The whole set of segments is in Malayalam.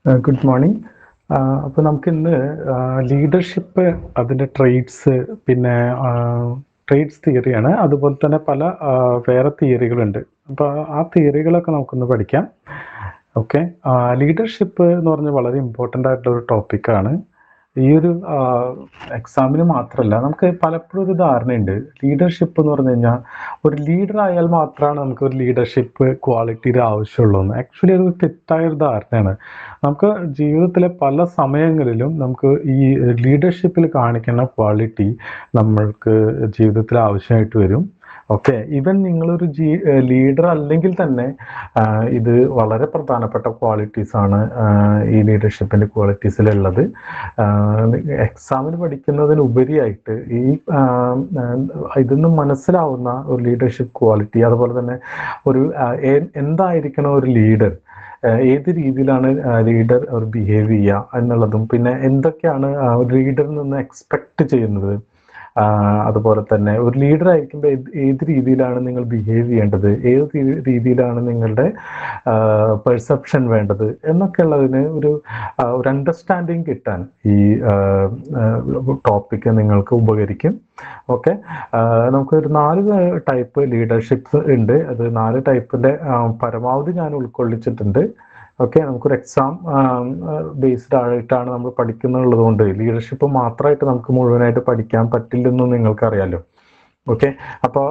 Good morning. അപ്പോൾ നമുക്കിന്ന് ലീഡർഷിപ്പ്, അതിൻ്റെ ട്രെയ്റ്റ്സ്, പിന്നെ ട്രെയ്റ്റ്സ് തിയറിയാണ്. അതുപോലെ തന്നെ പല വേറെ തിയറികളുണ്ട്. അപ്പോൾ ആ തിയറികളൊക്കെ നമുക്കൊന്ന് പഠിക്കാം. ഓക്കെ. ലീഡർഷിപ്പ് എന്ന് പറഞ്ഞാൽ വളരെ ഇമ്പോർട്ടൻ്റ് ആയിട്ടുള്ളൊരു ടോപ്പിക്കാണ്. ഈ ഒരു എക്സാമിന് മാത്രമല്ല, നമുക്ക് പലപ്പോഴും ഒരു ധാരണയുണ്ട് ലീഡർഷിപ്പ് എന്ന് പറഞ്ഞു കഴിഞ്ഞാൽ ഒരു ലീഡർ ആയാൽ മാത്രമാണ് നമുക്ക് ഒരു ലീഡർഷിപ്പ് ക്വാളിറ്റിയുടെ ആവശ്യമുള്ളൂ എന്ന്. ആക്ച്വലി അത് തെറ്റായ ഒരു ധാരണയാണ്. നമുക്ക് ജീവിതത്തിലെ പല സമയങ്ങളിലും നമുക്ക് ഈ ലീഡർഷിപ്പിൽ കാണിക്കുന്ന ക്വാളിറ്റി നമ്മൾക്ക് ജീവിതത്തിൽ ആവശ്യമായിട്ട് വരും. ഓക്കെ. ഈവൻ നിങ്ങളൊരു ലീഡർ അല്ലെങ്കിൽ തന്നെ ഇത് വളരെ പ്രധാനപ്പെട്ട ക്വാളിറ്റീസാണ് ഈ ലീഡർഷിപ്പിൻ്റെ ക്വാളിറ്റീസിലുള്ളത്. എക്സാമിന് പഠിക്കുന്നതിനുപരിയായിട്ട് ഈ ഇതൊന്ന് മനസ്സിലാവുന്ന ഒരു ലീഡർഷിപ്പ് ക്വാളിറ്റി, അതുപോലെ തന്നെ ഒരു എന്തായിരിക്കണം ഒരു ലീഡർ, ഏത് രീതിയിലാണ് ലീഡർ ഒരു ബിഹേവ് ചെയ്യുക എന്നുള്ളതും, പിന്നെ എന്തൊക്കെയാണ് ഒരു ലീഡറിൽ നിന്ന് എക്സ്പെക്റ്റ് ചെയ്യുന്നത്, അതുപോലെ തന്നെ ഒരു ലീഡർ ആയിരിക്കുമ്പോൾ ഏത് രീതിയിലാണ് നിങ്ങൾ ബിഹേവ് ചെയ്യേണ്ടത്, ഏത് രീതിയിലാണ് നിങ്ങളുടെ പെർസെപ്ഷൻ വേണ്ടത് എന്നൊക്കെ ഉള്ളതിന് ഒരു അണ്ടർസ്റ്റാൻഡിങ് കിട്ടാൻ ഈ ടോപ്പിക്ക് നിങ്ങൾക്ക് ഉപകരിക്കും. ഓക്കെ. നമുക്കൊരു 4 ടൈപ്പ് ലീഡർഷിപ്സ് ഉണ്ട്. അത് 4 ടൈപ്പിൻ്റെ പരമാവധി ഞാൻ ഉൾക്കൊള്ളിച്ചിട്ടുണ്ട്. ഓക്കെ. നമുക്കൊരു എക്സാം ബേസ്ഡ് ആയിട്ടാണ് നമ്മൾ പഠിക്കുന്നുള്ളത് കൊണ്ട് ലീഡർഷിപ്പ് മാത്രമായിട്ട് നമുക്ക് മുഴുവനായിട്ട് പഠിക്കാൻ പറ്റില്ലെന്നും നിങ്ങൾക്കറിയാലോ. ഓക്കെ. അപ്പോൾ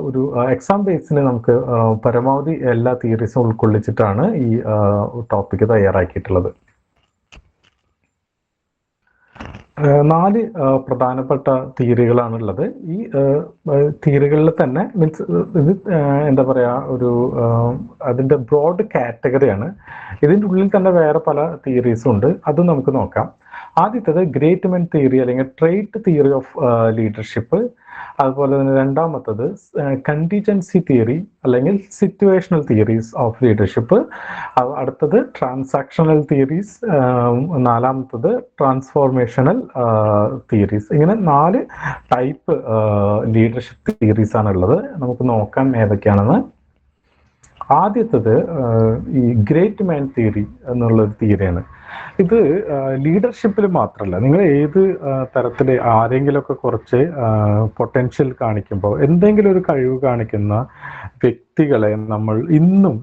ഒരു എക്സാം ബേസിന് നമുക്ക് പരമാവധി എല്ലാ തിയറീസും ഉൾക്കൊള്ളിച്ചിട്ടാണ് ഈ ടോപ്പിക്ക് തയ്യാറാക്കിയിട്ടുള്ളത്. 4 പ്രധാനപ്പെട്ട തിയറികളാണുള്ളത്. ഈ തിയറികളിൽ തന്നെ മീൻസ് ഇത് എന്താ പറയുക, ഒരു അതിൻ്റെ ബ്രോഡ് കാറ്റഗറിയാണ്. ഇതിൻ്റെ ഉള്ളിൽ തന്നെ വേറെ പല തിയറീസും ഉണ്ട്. അതും നമുക്ക് നോക്കാം. ആദ്യത്തേത് ഗ്രേറ്റ് മെൻ തിയറി അല്ലെങ്കിൽ ട്രെയ്റ്റ് തിയറി ഓഫ് ലീഡർഷിപ്പ്. അതുപോലെ തന്നെ രണ്ടാമത്തത് കണ്ടിജൻസി തിയറി അല്ലെങ്കിൽ സിറ്റുവേഷണൽ തിയറീസ് ഓഫ് ലീഡർഷിപ്പ്. അടുത്തത് ട്രാൻസാക്ഷണൽ തിയറീസ്. നാലാമത്തത് ട്രാൻസ്ഫോർമേഷണൽ തിയറീസ്. ഇങ്ങനെ 4 ടൈപ്പ് ലീഡർഷിപ്പ് തിയറീസ് ആണുള്ളത്. നമുക്ക് നോക്കാം ഏതൊക്കെയാണെന്ന്. ആദ്യത്തത് ഈ ഗ്രേറ്റ് മാൻ തിയറി എന്നുള്ളൊരു തിയറിയാണ്. ഇത് ലീഡർഷിപ്പിൽ മാത്രമല്ല, നിങ്ങൾ ഏത് തരത്തിൽ ആരെങ്കിലുമൊക്കെ കുറച്ച് പൊട്ടൻഷ്യൽ കാണിക്കുമ്പോൾ, എന്തെങ്കിലും ഒരു കഴിവ് കാണിക്കുന്ന വ്യക്തികളെ നമ്മൾ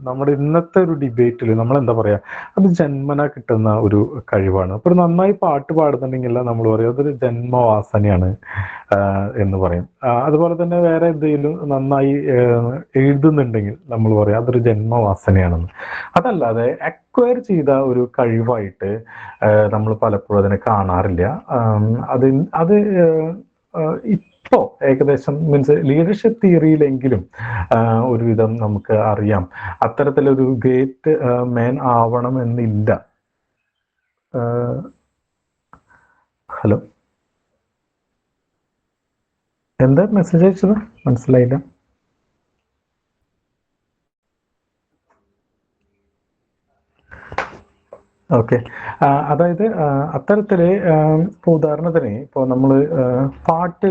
നമ്മുടെ ഇന്നത്തെ ഒരു ഡിബേറ്റിൽ നമ്മൾ എന്താ പറയുക, അത് ജന്മന കിട്ടുന്ന ഒരു കഴിവാണ്. അപ്പോൾ നന്നായി പാട്ട് പാടുന്നുണ്ടെങ്കിൽ നമ്മൾ പറയും അതൊരു ജന്മവാസനയാണ് എന്ന് പറയും. അതുപോലെ തന്നെ വേറെ എന്തെങ്കിലും നന്നായി എഴുതുന്നുണ്ടെങ്കിൽ നമ്മൾ പറയും അതൊരു ജന്മവാസനയാണെന്ന്. അതല്ലാതെ അക്വയർ ചെയ്ത ഒരു കഴിവായിട്ട് നമ്മൾ പലപ്പോഴും അതിനെ കാണാറില്ല. അത് ഇപ്പോ ഏകദേശം മീൻസ് ലീഡർഷിപ്പ് തിയറിയിലെങ്കിലും ഒരുവിധം നമുക്ക് അറിയാം അത്തരത്തിലൊരു ഗ്രേറ്റ് മാൻ ആവണം എന്നില്ല. ഹലോ, എന്താ മെസ്സേജ് അയച്ചത്? മനസ്സിലായില്ല. ഓക്കെ. അതായത് അത്തരത്തിൽ ഇപ്പോൾ ഉദാഹരണത്തിന് ഇപ്പോൾ നമ്മൾ പാട്ട്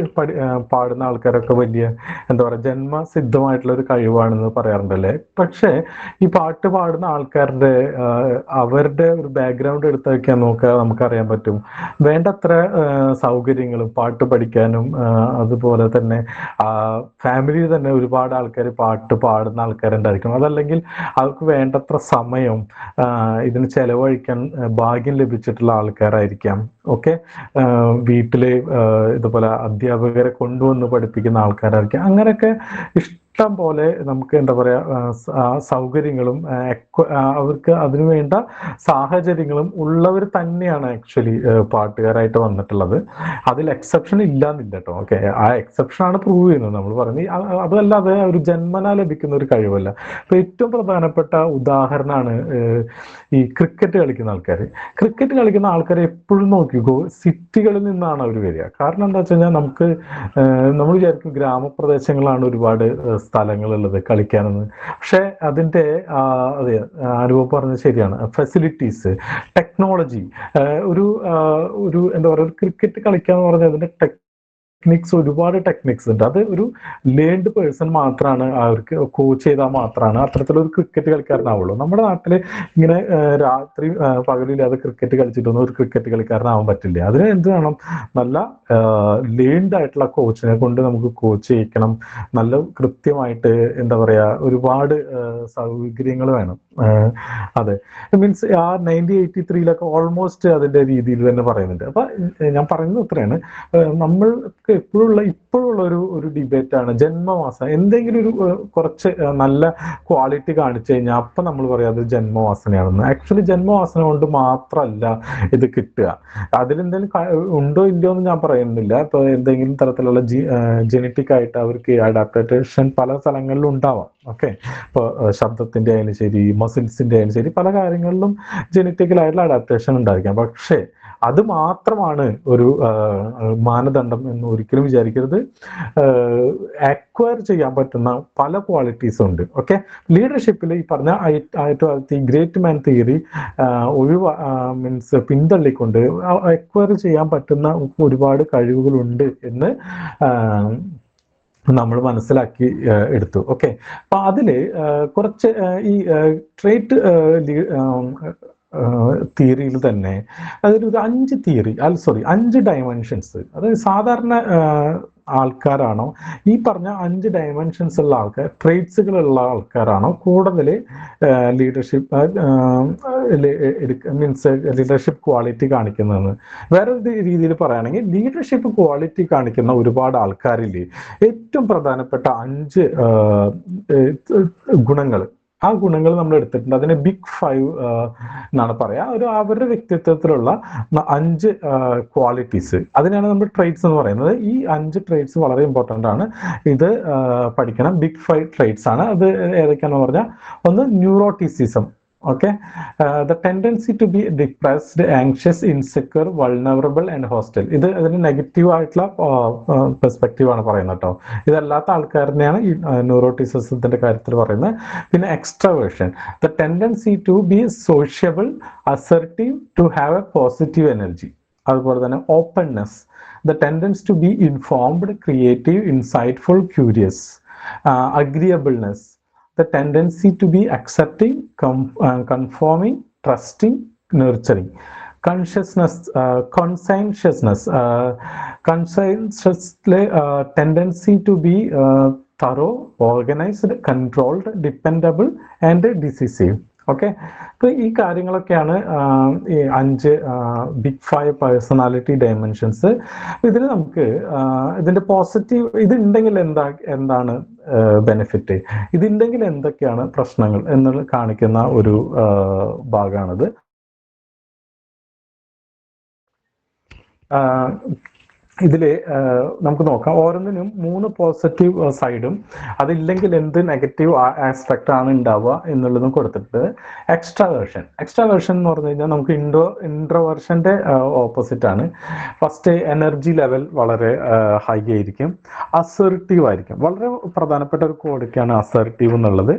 പാടുന്ന ആൾക്കാരൊക്കെ വലിയ എന്താ പറയുക ജന്മസിദ്ധമായിട്ടുള്ളൊരു കഴിവാണെന്ന് പറയാറുണ്ടല്ലേ. പക്ഷേ ഈ പാട്ട് പാടുന്ന ആൾക്കാരുടെ അവരുടെ ഒരു ബാക്ക്ഗ്രൗണ്ട് എടുത്ത് വയ്ക്കാൻ നോക്കുക, നമുക്കറിയാൻ പറ്റും വേണ്ടത്ര സൗകര്യങ്ങളും പാട്ട് പഠിക്കാനും അതുപോലെ തന്നെ ഫാമിലിയിൽ തന്നെ ഒരുപാട് ആൾക്കാർ പാട്ട് പാടുന്ന ആൾക്കാരുണ്ടായിരിക്കും. അതല്ലെങ്കിൽ അവർക്ക് വേണ്ടത്ര സമയം ഇതിന് ചെലവഴിക്കാൻ ഭാഗ്യം ലഭിച്ചിട്ടുള്ള ആൾക്കാരായിരിക്കാം. ഓക്കെ. വീട്ടില് ഇതുപോലെ അധ്യാപകരെ കൊണ്ടുവന്ന് പഠിപ്പിക്കുന്ന ആൾക്കാരായിരിക്കാം. അങ്ങനെയൊക്കെ ഇഷ്ടം പോലെ നമുക്ക് എന്താ പറയുക സൗകര്യങ്ങളും അവർക്ക് അതിനു വേണ്ട സാഹചര്യങ്ങളും ഉള്ളവർ തന്നെയാണ് ആക്ച്വലി പാട്ടുകാരായിട്ട് വന്നിട്ടുള്ളത്. അതിൽ എക്സെപ്ഷൻ ഇല്ലാന്നില്ല കേട്ടോ. ഓക്കെ. ആ എക്സെപ്ഷനാണ് പ്രൂവ് ചെയ്യുന്നത്. നമ്മൾ പറഞ്ഞു അതല്ലാതെ ഒരു ജന്മന ലഭിക്കുന്ന ഒരു കഴിവല്ല. ഇപ്പൊ ഏറ്റവും പ്രധാനപ്പെട്ട ഉദാഹരണമാണ് ഈ ക്രിക്കറ്റ് കളിക്കുന്ന ആൾക്കാർ. ക്രിക്കറ്റ് കളിക്കുന്ന ആൾക്കാരെ എപ്പോഴും നോക്കിക്കോ സിറ്റികളിൽ നിന്നാണ് അവർ വരിക. കാരണം എന്താ വെച്ച് കഴിഞ്ഞാൽ നമ്മൾ വിചാരിക്കും ഗ്രാമപ്രദേശങ്ങളാണ് ഒരുപാട് സ്ഥലങ്ങളുള്ളത് കളിക്കാനെന്ന്. പക്ഷെ അതിൻ്റെ അതെ, അനുഭവം പറഞ്ഞത് ശരിയാണ്. ഫെസിലിറ്റീസ്, ടെക്നോളജി, ഒരു എന്താ പറയുക ക്രിക്കറ്റ് കളിക്കാന്ന് പറഞ്ഞാൽ അതിൻ്റെ ടെക്നിക്സ്, ഒരുപാട് ടെക്നിക്സ് ഉണ്ട്. അത് ഒരു ലേൺഡ് പേഴ്സൺ മാത്രമാണ്, അവർക്ക് കോച്ച് ചെയ്താൽ മാത്രമാണ് അത്തരത്തിലൊരു ക്രിക്കറ്റ് കളിക്കാരനാവുള്ളൂ. നമ്മുടെ നാട്ടിൽ ഇങ്ങനെ രാത്രി പകലില്ലാതെ ക്രിക്കറ്റ് കളിച്ചിട്ടൊന്നും ഒരു ക്രിക്കറ്റ് കളിക്കാരനാവാൻ പറ്റില്ല. അതിന് എന്ത് വേണം? നല്ല ലേൺഡ് ആയിട്ടുള്ള കോച്ചിനെ കൊണ്ട് നമുക്ക് കോച്ച് ചെയ്യിക്കണം. നല്ല കൃത്യമായിട്ട് എന്താ പറയാ, ഒരുപാട് സൗകര്യങ്ങൾ വേണം. അതെ, മീൻസ് ആ 1983 ഓൾമോസ്റ്റ് അതിന്റെ രീതിയിൽ തന്നെ പറയുന്നുണ്ട്. അപ്പൊ ഞാൻ പറയുന്നത് ഇത്രയാണ്, നമ്മൾക്ക് ഇപ്പോഴുള്ള ഒരു ഡിബേറ്റ് ആണ് ജന്മവാസന. എന്തെങ്കിലും ഒരു കുറച്ച് നല്ല ക്വാളിറ്റി കാണിച്ചു കഴിഞ്ഞാൽ അപ്പൊ നമ്മൾ പറയാം അത് ജന്മവാസനയാണെന്ന്. ആക്ച്വലി ജന്മവാസന കൊണ്ട് മാത്രമല്ല ഇത് കിട്ടുക. അതിലെന്തെങ്കിലും ഉണ്ടോ ഇല്ലയോ എന്ന് ഞാൻ പറയുന്നില്ല. ഇപ്പൊ എന്തെങ്കിലും തരത്തിലുള്ള ജെനറ്റിക് ആയിട്ട് അവർക്ക് അഡാപ്റ്റേഷൻ പല സ്ഥലങ്ങളിലും ഉണ്ടാവാം. ഓക്കെ, ഇപ്പോൾ ശബ്ദത്തിന്റെ ആയാലും ശരി, മസിൽസിന്റെ ആയാലും ശരി, പല കാര്യങ്ങളിലും ജെനറ്റിക്കലായിട്ടുള്ള അഡാപ്റ്റേഷൻ ഉണ്ടായിരിക്കാം. പക്ഷേ അത് മാത്രമാണ് ഒരു മാനദണ്ഡം എന്ന് ഒരിക്കലും വിചാരിക്കരുത്. അക്വയർ ചെയ്യാൻ പറ്റുന്ന പല ക്വാളിറ്റീസും ഉണ്ട്. ഓക്കെ, ലീഡർഷിപ്പിൽ ഈ പറഞ്ഞ ഗ്രേറ്റ് മാൻ തിയറി മീൻസ് പിന്തള്ളിക്കൊണ്ട് അക്വയർ ചെയ്യാൻ പറ്റുന്ന ഒരുപാട് കഴിവുകളുണ്ട് എന്ന് നമ്മൾ മനസ്സിലാക്കി എടുത്തു. ഓക്കെ, അപ്പൊ അതില് കുറച്ച് ഈ ട്രേറ്റ് തിയറിയിൽ തന്നെ അതൊരു 5 ഡയമെൻഷൻസ്, അതായത് സാധാരണ ആൾക്കാരാണോ ഈ പറഞ്ഞ 5 ഡയമെൻഷൻസ് ഉള്ള ആൾക്കാർ, ട്രേറ്റ്സുകളുള്ള ആൾക്കാരാണോ കൂടുതൽ ലീഡർഷിപ്പ് മീൻസ് ലീഡർഷിപ്പ് ക്വാളിറ്റി കാണിക്കുന്നതെന്ന്? വേറൊരു രീതിയിൽ പറയുകയാണെങ്കിൽ, ലീഡർഷിപ്പ് ക്വാളിറ്റി കാണിക്കുന്ന ഒരുപാട് ആൾക്കാരിൽ ഏറ്റവും പ്രധാനപ്പെട്ട 5 ഗുണങ്ങൾ, ആ ഗുണങ്ങൾ നമ്മൾ എടുത്തിട്ടുണ്ട്. അതിനെ ബിഗ് 5 എന്നാണ് പറയാ. അവരുടെ വ്യക്തിത്വത്തിലുള്ള 5 ക്വാളിറ്റീസ്, അതിനാണ് നമ്മൾ ട്രേറ്റ്സ് എന്ന് പറയുന്നത്. ഈ 5 ട്രേറ്റ്സ് വളരെ ഇമ്പോർട്ടൻ്റ് ആണ്. ഇത് പഠിക്കണം. ബിഗ് 5 ട്രേറ്റ്സ് ആണ്. അത് ഏതൊക്കെയാണെന്ന് പറഞ്ഞാൽ, ഒന്ന് neuroticism. Okay, the tendency to be depressed, anxious, insecure, vulnerable and hostile. ഇത് അതിന് നെഗറ്റീവ് ആയിട്ടുള്ള പെർസ്പെക്റ്റീവ് ആണ് പറയുന്നത് കേട്ടോ. ഇതല്ലാത്ത ആൾക്കാരിനെയാണ് ഈ ന്യൂറോട്ടിസിസത്തിന്റെ കാര്യത്തിൽ പറയുന്നത്. പിന്നെ extraversion, the tendency to be sociable, assertive, to have a positive energy. അതുപോലെ തന്നെ openness, the tendency to be informed, creative, insightful, curious. Agreeableness, the tendency to be accepting, conforming, trusting, nurturing. Conscientiousness, tendency to be thorough, organized, controlled, dependable and decisive. Okay, അപ്പൊ ഈ കാര്യങ്ങളൊക്കെയാണ് ഈ 5 ബിഗ് 5 പേഴ്സണാലിറ്റി ഡയമെൻഷൻസ്. ഇതിൽ നമുക്ക് ഇതിന്റെ പോസിറ്റീവ്, ഇതുണ്ടെങ്കിൽ എന്താണ് ബെനിഫിറ്റ്, ഇതുണ്ടെങ്കിൽ എന്തൊക്കെയാണ് പ്രശ്നങ്ങൾ എന്ന് കാണിക്കുന്ന ഒരു ഭാഗമാണിത്. ഇതിൽ നമുക്ക് നോക്കാം. ഓരോന്നിനും 3 പോസിറ്റീവ് സൈഡും അതില്ലെങ്കിൽ എന്ത് നെഗറ്റീവ് ആസ്പെക്റ്റ് ആണ് ഉണ്ടാവുക എന്നുള്ളതും കൊടുത്തിട്ട്, എക്സ്ട്രാവേർഷൻ എന്ന് പറഞ്ഞു കഴിഞ്ഞാൽ നമുക്ക് ഇൻട്രോവേർഷന്റെ ഓപ്പോസിറ്റ് ആണ്. ഫസ്റ്റ്, എനർജി ലെവൽ വളരെ ഹൈ ആയിരിക്കും. അസർട്ടീവ് ആയിരിക്കും. വളരെ പ്രധാനപ്പെട്ട ഒരു ക്വാളിറ്റിയാണ് അസർട്ടീവ് എന്നുള്ളത്.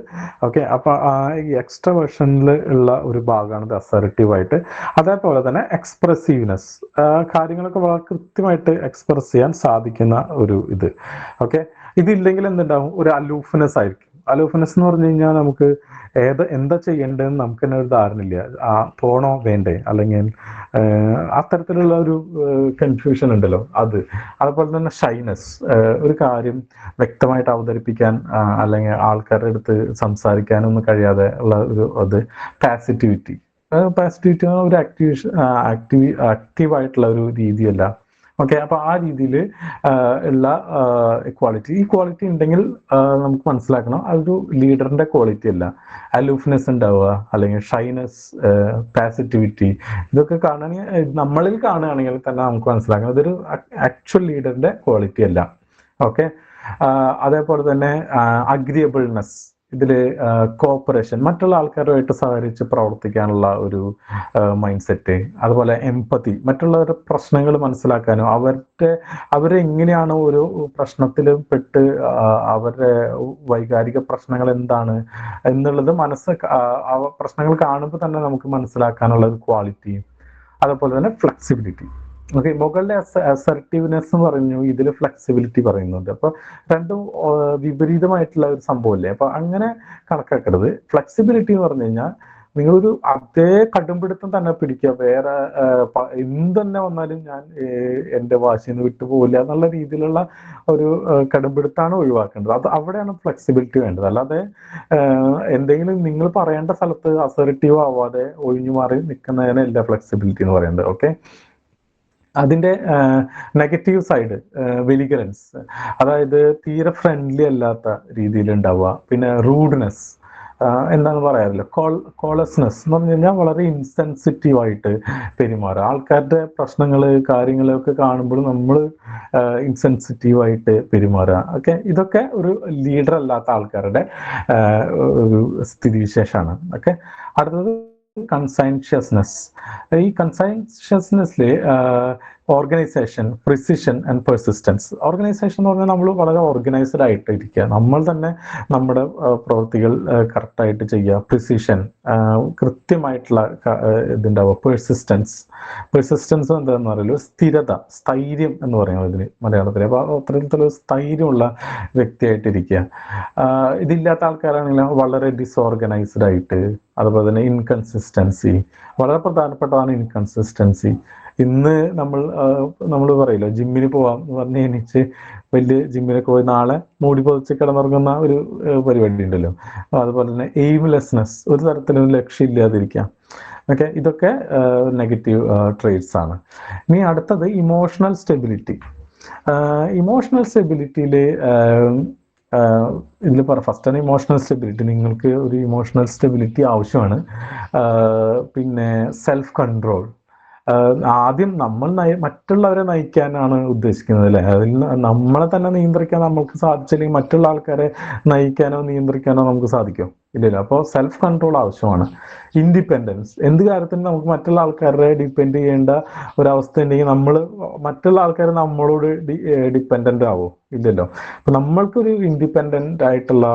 ഓക്കെ, അപ്പൊ ഈ എക്സ്ട്രാവേർഷനിൽ ഉള്ള ഒരു ഭാഗമാണ് അസർട്ടീവ് ആയിട്ട്. അതേപോലെ തന്നെ എക്സ്പ്രസീവ്നെസ്, കാര്യങ്ങളൊക്കെ വളരെ കൃത്യമായിട്ട് എക്സ്പ്രസ് ചെയ്യാൻ സാധിക്കുന്ന ഒരു ഇത്. ഓക്കെ, ഇതില്ലെങ്കിൽ എന്തുണ്ടാവും? ഒരു അലൂഫ്നെസ് ആയിരിക്കും. അലൂഫ്നെസ് എന്ന് പറഞ്ഞു കഴിഞ്ഞാൽ നമുക്ക് എന്താ ചെയ്യേണ്ടതെന്ന് നമുക്ക് തന്നെ ഒരു ധാരണയില്ല. പോണോ വേണ്ടേ, അല്ലെങ്കിൽ അത്തരത്തിലുള്ള ഒരു കൺഫ്യൂഷൻ ഉണ്ടല്ലോ അത്. അതുപോലെ തന്നെ ഷൈനസ്, ഒരു കാര്യം വ്യക്തമായിട്ട് അവതരിപ്പിക്കാൻ അല്ലെങ്കിൽ ആൾക്കാരുടെ അടുത്ത് സംസാരിക്കാനൊന്നും കഴിയാതെ ഉള്ള ഒരു അത്. പാസിറ്റിവിറ്റി ഒരു ആക്റ്റീവായിട്ടുള്ള ഒരു രീതിയല്ല. ഓക്കെ, അപ്പൊ ആ രീതിയിൽ ഉള്ള ക്വാളിറ്റി, ഈ ക്വാളിറ്റി ഉണ്ടെങ്കിൽ നമുക്ക് മനസ്സിലാക്കണം അതൊരു ലീഡറിന്റെ ക്വാളിറ്റി അല്ല. അലൂഫ്നെസ് ഉണ്ടാവുക, അല്ലെങ്കിൽ ഷൈനസ്, പാസിറ്റിവിറ്റി, ഇതൊക്കെ നമ്മളിൽ കാണുകയാണെങ്കിൽ തന്നെ നമുക്ക് മനസ്സിലാക്കണം ഇതൊരു ആക്ച്വൽ ലീഡറിന്റെ ക്വാളിറ്റി അല്ല. ഓക്കെ, അതേപോലെ തന്നെ അഗ്രിയബിൾനെസ്, ഇതില് കോപ്പറേഷൻ, മറ്റുള്ള ആൾക്കാരുമായിട്ട് സഹകരിച്ച് പ്രവർത്തിക്കാനുള്ള ഒരു മൈൻഡ് സെറ്റ്. അതുപോലെ എംപതി, മറ്റുള്ളവരുടെ പ്രശ്നങ്ങൾ മനസ്സിലാക്കാനും അവരെ എങ്ങനെയാണ് ഓരോ പ്രശ്നത്തിൽ പെട്ട് അവരുടെ വൈകാരിക പ്രശ്നങ്ങൾ എന്താണ് എന്നുള്ളത് പ്രശ്നങ്ങൾ കാണുമ്പോൾ തന്നെ നമുക്ക് മനസ്സിലാക്കാനുള്ള ഒരു ക്വാളിറ്റി. അതുപോലെ തന്നെ ഫ്ലെക്സിബിലിറ്റി, ഓക്കെ, മുകളിലെ അസർട്ടീവ്നെസ് എന്ന് പറഞ്ഞു, ഇതിൽ ഫ്ലെക്സിബിലിറ്റി പറയുന്നുണ്ട്. അപ്പൊ രണ്ടും വിപരീതമായിട്ടുള്ള ഒരു സംഭവമല്ലേ. അപ്പൊ അങ്ങനെ കണക്കാക്കരുത്. ഫ്ലെക്സിബിലിറ്റി എന്ന് പറഞ്ഞു കഴിഞ്ഞാൽ നിങ്ങളൊരു അതേ കടുംപിടുത്തം തന്നെ പിടിക്കുക, വേറെ എന്ത് തന്നെ വന്നാലും ഞാൻ എൻ്റെ വാശിയിൽ നിന്ന് വിട്ടു പോകില്ല എന്നുള്ള രീതിയിലുള്ള ഒരു കടുംപിടുത്താണ് ഒഴിവാക്കേണ്ടത്. അത് അവിടെയാണ് ഫ്ലെക്സിബിലിറ്റി വേണ്ടത്. അല്ലാതെ എന്തെങ്കിലും നിങ്ങൾ പറയേണ്ട സ്ഥലത്ത് അസർട്ടീവ് ആവാതെ ഒഴിഞ്ഞു മാറി നിൽക്കുന്നതിനല്ല ഫ്ലെക്സിബിലിറ്റി എന്ന് പറയുന്നത്. ഓക്കെ, അതിന്റെ നെഗറ്റീവ് സൈഡ് വെലിഗറൻസ്, അതായത് തീരെ ഫ്രണ്ട്ലി അല്ലാത്ത രീതിയിൽ ഉണ്ടാവുക. പിന്നെ റൂഡ്നെസ്, എന്താന്ന് പറയാറില്ല, കോളസ്നെസ് എന്ന് പറഞ്ഞു കഴിഞ്ഞാൽ വളരെ ഇൻസെൻസിറ്റീവ് ആയിട്ട് പെരുമാറുക. ആൾക്കാരുടെ പ്രശ്നങ്ങൾ കാര്യങ്ങളൊക്കെ കാണുമ്പോൾ നമ്മൾ ഇൻസെൻസിറ്റീവ് ആയിട്ട് പെരുമാറുക. ഓക്കെ, ഇതൊക്കെ ഒരു ലീഡർ അല്ലാത്ത ആൾക്കാരുടെ ഒരു സ്ഥിതിവിശേഷമാണ്. ഓക്കെ, അടുത്തത് കൺസൈൻഷ്യസ്നെസ്. ഈ കൺസൈൻഷ്യസ്നെസ്സിൽ organisation, precision and persistence. Organisation എന്ന് പറഞ്ഞാൽ നമ്മൾ വളരെ ഓർഗനൈസ്ഡ് ആയിട്ട് ഇരിക്കുക, നമ്മൾ തന്നെ നമ്മുടെ പ്രവൃത്തികൾ കറക്റ്റായിട്ട് ചെയ്യുക. പ്രിസിഷൻ, കൃത്യമായിട്ടുള്ള ഇതുണ്ടാവുക. പെർസിസ്റ്റൻസ് എന്താണെന്ന് പറയുള്ളൂ, സ്ഥിരത, സ്ഥൈര്യം എന്ന് പറയുന്നത് ഇതിന് മലയാളത്തിൽ. അപ്പോൾ അത്തരത്തിലൊരു സ്ഥൈര്യമുള്ള വ്യക്തിയായിട്ടിരിക്കുക. ഇതില്ലാത്ത ആൾക്കാരാണെങ്കിൽ വളരെ ഡിസോർഗനൈസ്ഡ് ആയിട്ട്. അതുപോലെ തന്നെ ഇൻകൺസിസ്റ്റൻസി, വളരെ പ്രധാനപ്പെട്ടതാണ് ഇൻകൺസിസ്റ്റൻസി. ഇന്ന് നമ്മൾ പറയില്ല ജിമ്മിന് പോവാം എന്ന് പറഞ്ഞ് എണീച്ച് വലിയ ജിമ്മിനൊക്കെ പോയി നാളെ മൂടി പൊതിച്ച് കിടന്നുറങ്ങുന്ന ഒരു പരിപാടി ഉണ്ടല്ലോ. അതുപോലെ തന്നെ എയിംലെസ്നെസ്, ഒരു തരത്തിലും ലക്ഷ്യമില്ലാതിരിക്കാം. ഓക്കെ, ഇതൊക്കെ നെഗറ്റീവ് ട്രേറ്റ്സ് ആണ്. ഇനി അടുത്തത് ഇമോഷണൽ സ്റ്റെബിലിറ്റി. ഇമോഷണൽ സ്റ്റെബിലിറ്റിയിൽ ഇതിൽ ഫസ്റ്റ് ആണ് ഇമോഷണൽ സ്റ്റെബിലിറ്റി. നിങ്ങൾക്ക് ഒരു ഇമോഷണൽ സ്റ്റെബിലിറ്റി ആവശ്യമാണ്. പിന്നെ സെൽഫ് കൺട്രോൾ, ആദ്യം നമ്മൾ മറ്റുള്ളവരെ നയിക്കാനാണ് ഉദ്ദേശിക്കുന്നത് അല്ലേ. അതിൽ നമ്മളെ തന്നെ നിയന്ത്രിക്കാൻ നമുക്ക് സാധിച്ചില്ലെങ്കിൽ മറ്റുള്ള ആൾക്കാരെ നയിക്കാനോ നിയന്ത്രിക്കാനോ നമുക്ക് സാധിക്കും ഇല്ലല്ലോ. അപ്പോൾ സെൽഫ് കൺട്രോൾ ആവശ്യമാണ്. ഇൻഡിപെൻഡൻസ്, എന്ത് കാര്യത്തിനും നമുക്ക് മറ്റുള്ള ആൾക്കാരെ ഡിപ്പെൻഡ് ചെയ്യേണ്ട ഒരവസ്ഥ ഉണ്ടെങ്കിൽ നമ്മൾ മറ്റുള്ള ആൾക്കാർ നമ്മളോട് ഡിപ്പെൻഡൻ്റ് ആവോ? ഇല്ലല്ലോ. അപ്പം നമ്മൾക്കൊരു ഇൻഡിപെൻഡൻ്റ് ആയിട്ടുള്ള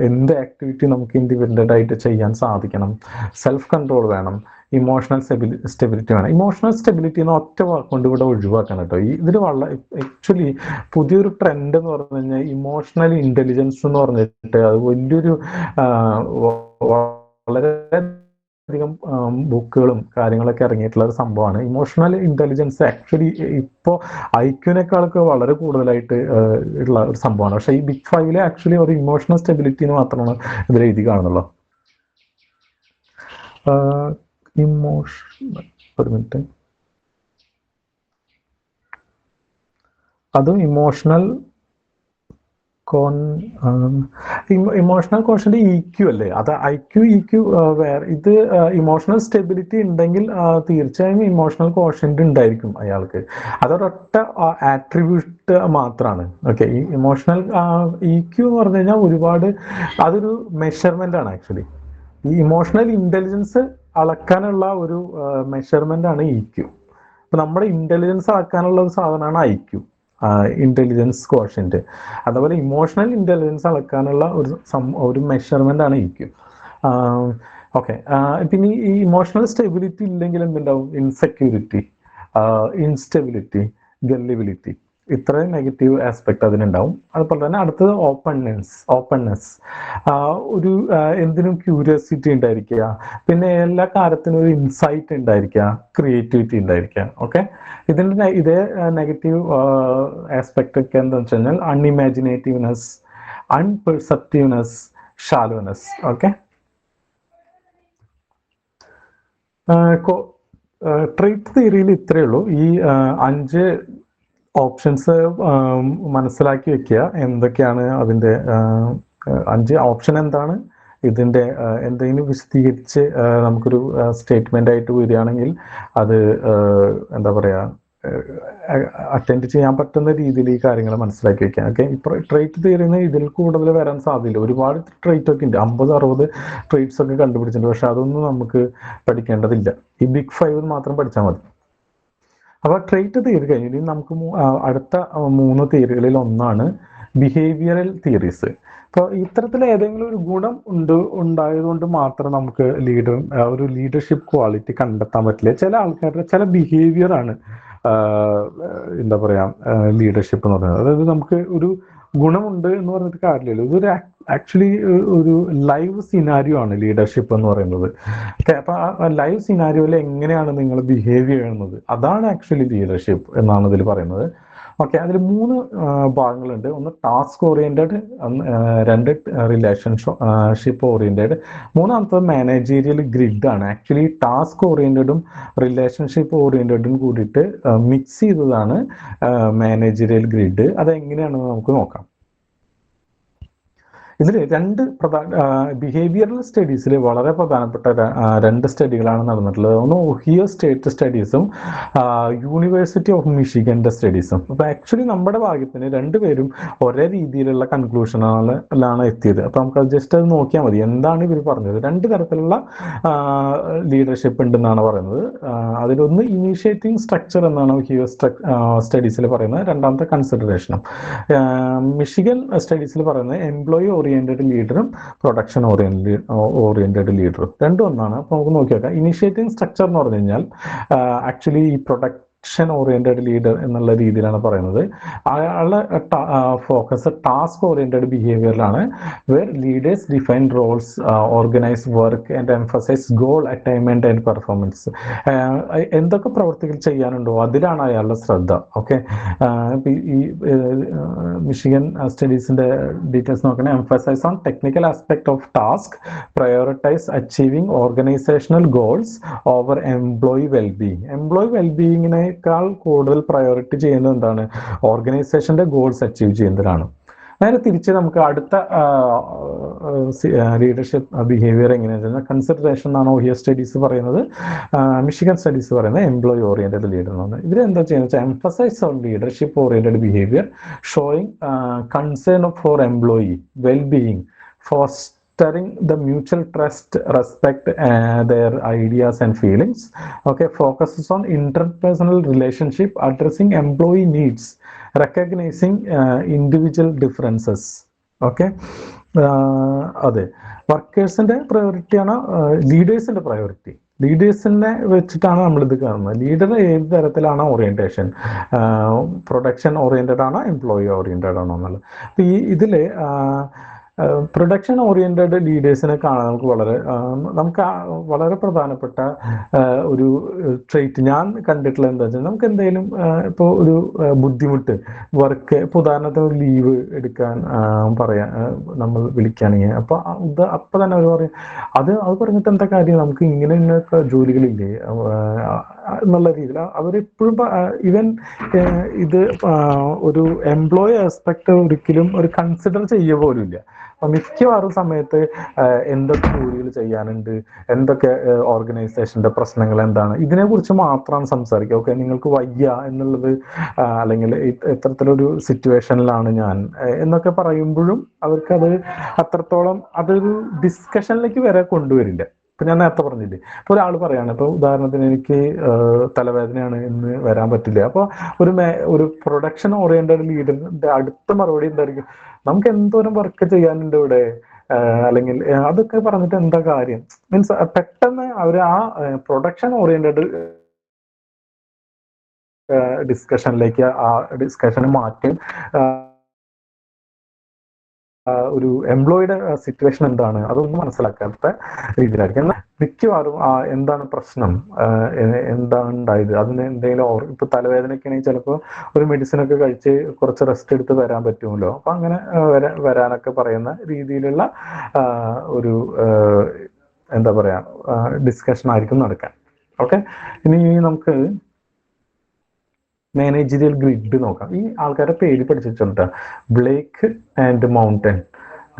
എന്ത് ആക്ടിവിറ്റി നമുക്ക് ഇൻഡിപെൻഡൻ്റ് ആയിട്ട് ചെയ്യാൻ സാധിക്കണം. സെൽഫ് കൺട്രോൾ വേണം. ഇമോഷണൽ സ്റ്റെബിലിറ്റി വേണം. ഇമോഷണൽ സ്റ്റെബിലിറ്റി എന്ന് ഒറ്റ വാക്കുകൊണ്ട് ഇവിടെ ഒഴിവാക്കണം കേട്ടോ. ഇതിൽ ആക്ച്വലി പുതിയൊരു ട്രെൻഡ് എന്ന് പറഞ്ഞു കഴിഞ്ഞാൽ ഇമോഷണൽ ഇന്റലിജൻസ് എന്ന് പറഞ്ഞിട്ട് അത് വലിയൊരു വളരെ അധികം ബുക്കുകളും കാര്യങ്ങളൊക്കെ ഇറങ്ങിയിട്ടുള്ള ഒരു സംഭവമാണ്. ഇമോഷണൽ ഇന്റലിജൻസ് ആക്ച്വലി ഇപ്പോൾ ഐക്യുനേക്കാളൊക്കെ വളരെ കൂടുതലായിട്ട് ഉള്ള ഒരു സംഭവമാണ്. പക്ഷേ ഈ ബിഗ് ഫൈവിലെ ആക്ച്വലി ഒരു ഇമോഷണൽ സ്റ്റെബിലിറ്റി മാത്രമാണ് ഇതിൽ എഴുതി കാണുന്നുള്ളൂ. ഒരു മിനിറ്റ്, അതും ഇമോഷണൽ ഇമോഷണൽ കോഷന്റെ ഇക്യു അല്ലേ, അത് ഐക്യു ഇക്യു വേറെ. ഇത് ഇമോഷണൽ സ്റ്റെബിലിറ്റി ഉണ്ടെങ്കിൽ തീർച്ചയായും ഇമോഷണൽ കോഷന്റ് ഉണ്ടായിരിക്കും അയാൾക്ക്. അതൊരൊറ്റ ആട്രിബ്യൂട്ട് മാത്രമാണ്. ഓക്കെ, ഈ ഇമോഷണൽ ഇക്യു എന്ന് പറഞ്ഞു കഴിഞ്ഞാൽ ഒരുപാട് അതൊരു മെഷർമെന്റ് ആണ് ആക്ച്വലി. ഈ ഇമോഷണൽ ഇന്റലിജൻസ് അളക്കാനുള്ള ഒരു മെഷർമെന്റ് ആണ് ഇക്യു. അപ്പൊ നമ്മുടെ ഇന്റലിജൻസ് അളക്കാനുള്ള ഒരു സാധനമാണ് ഐക്യു, ഇന്റലിജൻസ് കോഷ്യന്റ്. അതുപോലെ ഇമോഷണൽ ഇന്റലിജൻസ് അളക്കാനുള്ള ഒരു മെഷർമെന്റ് ആണ് ഇക്യു. ഓക്കെ, പിന്നെ ഈ ഇമോഷണൽ സ്റ്റെബിലിറ്റി ഇല്ലെങ്കിൽ എന്തുണ്ടാവും? ഇൻസെക്യൂരിറ്റി, ഇൻസ്റ്റെബിലിറ്റി, ഗള്ളിബിലിറ്റി, ഇത്രയും നെഗറ്റീവ് ആസ്പെക്ട് അതിനുണ്ടാവും. അതുപോലെ തന്നെ അടുത്തത് ഓപ്പൺനെസ്, ഒരു എന്തിനും ക്യൂരിയോസിറ്റി ഉണ്ടായിരിക്കുക. പിന്നെ എല്ലാ കാര്യത്തിനും ഒരു ഇൻസൈറ്റ് ഉണ്ടായിരിക്കുക, ക്രിയേറ്റിവിറ്റി ഉണ്ടായിരിക്കുക. ഓക്കെ, ഇതിൻ്റെ ഇതേ നെഗറ്റീവ് ആസ്പെക്ട് ഒക്കെ എന്താണെന്ന് വെച്ച് കഴിഞ്ഞാൽ അൺഇമാജിനേറ്റീവ്നെസ്, അൺപെർസെപ്റ്റീവ്നെസ്, ഷാലോനെസ്. ഓക്കെ, ട്രേറ്റ് തിയറിയിൽ ഇത്രയേ ഉള്ളൂ. ഈ 5 ഓപ്ഷൻസ് മനസ്സിലാക്കി വെക്കുക. എന്തൊക്കെയാണ് അതിൻ്റെ 5 ഓപ്ഷൻ, എന്താണ് ഇതിൻ്റെ എന്തെങ്കിലും വിശദീകരിച്ച് നമുക്കൊരു സ്റ്റേറ്റ്മെൻ്റ് ആയിട്ട് വരികയാണെങ്കിൽ അത് എന്താ പറയുക, അറ്റൻഡ് ചെയ്യാൻ പറ്റുന്ന രീതിയിൽ ഈ കാര്യങ്ങൾ മനസ്സിലാക്കി വെക്കാം. ഓക്കെ, ഇപ്പോൾ ട്രേറ്റ് തിയറിന്ന് ഇതിൽ കൂടുതൽ വരാൻ സാധ്യതയില്ല. ഒരുപാട് ട്രേറ്റ് ഒക്കെ ഉണ്ട്, 50-60 ട്രേറ്റ്സ് ഒക്കെ കണ്ടുപിടിച്ചിട്ടുണ്ട്. പക്ഷെ അതൊന്നും നമുക്ക് പഠിക്കേണ്ടതില്ല. ഈ ബിഗ് 5 മാത്രം പഠിച്ചാൽ മതി. അപ്പോൾ ട്രേറ്റ് തിയറി കഴിഞ്ഞ് ഇനി നമുക്ക് അടുത്ത 3 തിയറികളിൽ ഒന്നാണ് ബിഹേവിയറൽ തിയറീസ്. അപ്പോൾ ഇത്തരത്തിൽ ഏതെങ്കിലും ഒരു ഗുണം ഉണ്ടായതുകൊണ്ട് മാത്രം നമുക്ക് ഒരു ലീഡർഷിപ്പ് ക്വാളിറ്റി കണ്ടെത്താൻ പറ്റില്ല. ചില ആൾക്കാരുടെ ചില ബിഹേവിയർ ആണ് എന്താ പറയാ ലീഡർഷിപ്പ് എന്ന് പറയുന്നത്. അതായത് നമുക്ക് ഒരു ഗുണമുണ്ട് എന്ന് പറഞ്ഞിട്ട് കാര്യമില്ലല്ലോ. ഇതൊരു ആക്ച്വലി ഒരു ലൈവ് സിനാരിയോ ആണ് ലീഡർഷിപ്പ് എന്ന് പറയുന്നത്. അപ്പൊ ആ ലൈവ് സിനാരിയോയിൽ എങ്ങനെയാണ് നിങ്ങൾ ബിഹേവ് ചെയ്യുന്നത്, അതാണ് ആക്ച്വലി ലീഡർഷിപ്പ് എന്നാണ് ഇതിൽ പറയുന്നത്. ഓക്കെ, അതിൽ 3 ഭാഗങ്ങളുണ്ട്. ഒന്ന് ടാസ്ക് ഓറിയന്റഡ്, രണ്ട് റിലേഷൻഷിപ്പ് ഓറിയന്റഡ്, മൂന്നാമത്തത് മാനേജീരിയൽ ഗ്രിഡ് ആണ്. ആക്ച്വലി ടാസ്ക് ഓറിയന്റഡും റിലേഷൻഷിപ്പ് ഓറിയന്റഡും കൂടിയിട്ട് മിക്സ് ചെയ്തതാണ് മാനേജീരിയൽ ഗ്രിഡ്. അതെങ്ങനെയാണെന്ന് നമുക്ക് നോക്കാം. ഇതിൽ ബിഹേവിയറൽ സ്റ്റഡീസിൽ വളരെ പ്രധാനപ്പെട്ട 2 സ്റ്റഡികളാണ് നടന്നിട്ടുള്ളത്. ഒന്ന് ഒഹിയോ സ്റ്റേറ്റ് സ്റ്റഡീസും യൂണിവേഴ്സിറ്റി ഓഫ് മിഷിഗന്റെ സ്റ്റഡീസും. അപ്പൊ ആക്ച്വലി നമ്മുടെ ഭാഗ്യത്തിന് രണ്ടുപേരും ഒരേ രീതിയിലുള്ള കൺക്ലൂഷനാണ് എത്തിയത്. അപ്പൊ നമുക്ക് ജസ്റ്റ് അത് നോക്കിയാൽ മതി. എന്താണ് ഇവർ പറഞ്ഞത്? 2 തരത്തിലുള്ള ലീഡർഷിപ്പ് ഉണ്ടെന്നാണ് പറയുന്നത്. അതിലൊന്ന് ഇനീഷ്യേറ്റിംഗ് സ്ട്രക്ചർ എന്നാണ് ഒഹിയോ സ്റ്റഡീസിൽ പറയുന്നത്. രണ്ടാമത്തെ കൺസിഡറേഷനും. മിഷിഗൻ സ്റ്റഡീസിൽ പറയുന്നത് എംപ്ലോയി ഓറിയന്റഡ് ലീഡറും പ്രൊഡക്ഷൻ ഓറിയന്റഡ് ലീഡറും രണ്ടും ഒന്നാണ്. അപ്പൊ നമുക്ക് നോക്കി നോക്കാം. ഇനിഷ്യേറ്റിംഗ് സ്ട്രക്ചർ എന്ന് പറഞ്ഞു കഴിഞ്ഞാൽ ആക്ച്വലി ഈ ഓറിയന്റഡ് ലീഡർ എന്നുള്ള രീതിയിലാണ് പറയുന്നത്. അയാളുടെ ഫോക്കസ് ടാസ്ക് ഓറിയന്റഡ് ബിഹേവിയറിലാണ്. Where leaders define roles, organise work and emphasise goal attainment and performance. എന്തൊക്കെ പ്രവർത്തികൾ ചെയ്യാനുണ്ടോ അതിലാണ് അയാളുടെ ശ്രദ്ധ. ഓക്കെ, ഈ മിഷിഗൻ സ്റ്റഡീസിന്റെ ഡീറ്റെയിൽസ് നോക്കണേ. Emphasise on technical aspect of task, prioritise achieving organisational goals over employee wellbeing. Employee വെൽബീയിങ്ങിനെ കൂടുതൽ പ്രയോറിറ്റി ചെയ്യുന്നത് എന്താണ്? ഓർഗനൈസേഷന്റെ ഗോൾസ് അച്ചീവ് ചെയ്യുന്നതിനാണ്. നേരെ തിരിച്ച് നമുക്ക് അടുത്ത ലീഡർഷിപ്പ് ബിഹേവിയർ എങ്ങനെയാണെന്ന് കൺസിഡറേഷൻ എന്നാണ് ഒഹിയോ സ്റ്റഡീസ് പറയുന്നത്. മിഷിഗൻ സ്റ്റഡീസ് പറയുന്നത് എംപ്ലോയി ഓറിയന്റഡ് ലീഡർ എന്നാണ്. ഇവരെന്താ ചെയ്യുന്നത് വെച്ചാൽ emphasise on leadership oriented behaviour showing concern for employee wellbeing, fostering the mutual trust, respect their ideas and feelings. Okay, focuses on interpersonal relationship, addressing employee needs, recognizing individual differences. Okay, അതെ, വർക്കേഴ്സിന്റെ പ്രയോറിറ്റിയാണ് ലീഡേഴ്സിന്റെ പ്രയോറിറ്റി. ലീഡേഴ്സിനെ വെച്ചിട്ടാണ് നമ്മളിത് കാണുന്നത്. ലീഡർ ഏത് തരത്തിലാണ് ഓറിയന്റേഷൻ, പ്രൊഡക്ഷൻ ഓറിയന്റഡ് ആണോ എംപ്ലോയി ഓറിയന്റഡ് ആണോ എന്നുള്ളത്. അപ്പൊ ഇതില് പ്രൊഡക്ഷൻ ഓറിയന്റഡ് ലീഡേഴ്സിനെ കാണാൻ നമുക്ക് വളരെ പ്രധാനപ്പെട്ട ഒരു ട്രേറ്റ് ഞാൻ കണ്ടിട്ടുള്ള എന്താ വെച്ചാൽ, നമുക്ക് എന്തെങ്കിലും ഇപ്പോൾ ഒരു ബുദ്ധിമുട്ട് വർക്ക്, ഇപ്പോൾ ഉദാഹരണത്തിന് ഒരു ലീവ് എടുക്കാൻ പറയാൻ നമ്മൾ വിളിക്കുകയാണെങ്കിൽ അപ്പൊ തന്നെ അവർ പറയും അത് പറഞ്ഞിട്ട് എന്താ കാര്യം, നമുക്ക് ഇങ്ങനെയൊക്കെ ജോലികളില്ലേ എന്നുള്ള രീതിയിൽ അവരെപ്പോഴും ഈവൻ ഇത് ഒരു എംപ്ലോയി ആസ്പെക്ട് ഒരിക്കലും ഒരു കൺസിഡർ ചെയ്യുക പോലും ഇല്ല. മിക്കവാറും സമയത്ത് എന്തൊക്കെ ജോലികൾ ചെയ്യാനുണ്ട്, എന്തൊക്കെ ഓർഗനൈസേഷന്റെ പ്രശ്നങ്ങൾ എന്താണ്, ഇതിനെക്കുറിച്ച് മാത്രമാണ് സംസാരിക്കുക. ഓക്കെ, നിങ്ങൾക്ക് വയ്യ എന്നുള്ളത് അല്ലെങ്കിൽ ഇത്തരത്തിലൊരു സിറ്റുവേഷനിലാണ് ഞാൻ എന്നൊക്കെ പറയുമ്പോഴും അവർക്കത് അത്രത്തോളം അതൊരു ഡിസ്കഷനിലേക്ക് വരെ കൊണ്ടുവരില്ല. ഇപ്പൊ ഞാൻ നേരത്തെ പറഞ്ഞില്ലേ, ഇപ്പൊ ഒരാൾ പറയാണ്, ഇപ്പൊ ഉദാഹരണത്തിന് എനിക്ക് തലവേദനയാണ് ഇന്ന് വരാൻ പറ്റില്ല. അപ്പൊ ഒരു പ്രൊഡക്ഷൻ ഓറിയന്റഡ് ലീഡറിന്റെ അടുത്ത മറുപടി എന്തായിരിക്കും? നമുക്ക് എന്തോരം വർക്ക് ചെയ്യാനുണ്ട് ഇവിടെ, അല്ലെങ്കിൽ അതൊക്കെ പറഞ്ഞിട്ട് എന്താ കാര്യം? മീൻസ് പെട്ടെന്ന് അവർ ആ പ്രൊഡക്ഷൻ ഓറിയന്റഡ് ഡിസ്കഷനിലേക്ക് ആ ഡിസ്കഷൻ മാറ്റി ഒരു എംപ്ലോയിയുടെ സിറ്റുവേഷൻ എന്താണ് അതൊന്നും മനസ്സിലാക്കാത്ത രീതിയിലായിരിക്കും. എന്നാൽ മിക്കവാറും എന്താണ് പ്രശ്നം, എന്താണ് ഉണ്ടായത്, അതിന് എന്തെങ്കിലും ഇപ്പൊ തലവേദനയൊക്കെയാണെങ്കിൽ ചിലപ്പോൾ ഒരു മെഡിസിൻ ഒക്കെ കഴിച്ച് കുറച്ച് റെസ്റ്റ് എടുത്ത് വരാൻ പറ്റുമല്ലോ. അപ്പൊ അങ്ങനെ വരാനൊക്കെ പറയുന്ന രീതിയിലുള്ള ഒരു എന്താ പറയാ ഡിസ്കഷൻ ആയിരിക്കും നടക്കാൻ. ഓക്കെ, ഇനി നമുക്ക് മാനേജറിയൽ ഗ്രിഡ് നോക്കാം. ഈ ആൾക്കാരുടെ പേര് പഠിച്ചിട്ടുണ്ട്, ബ്ലേക്ക് ആൻഡ് മൗണ്ടൻ.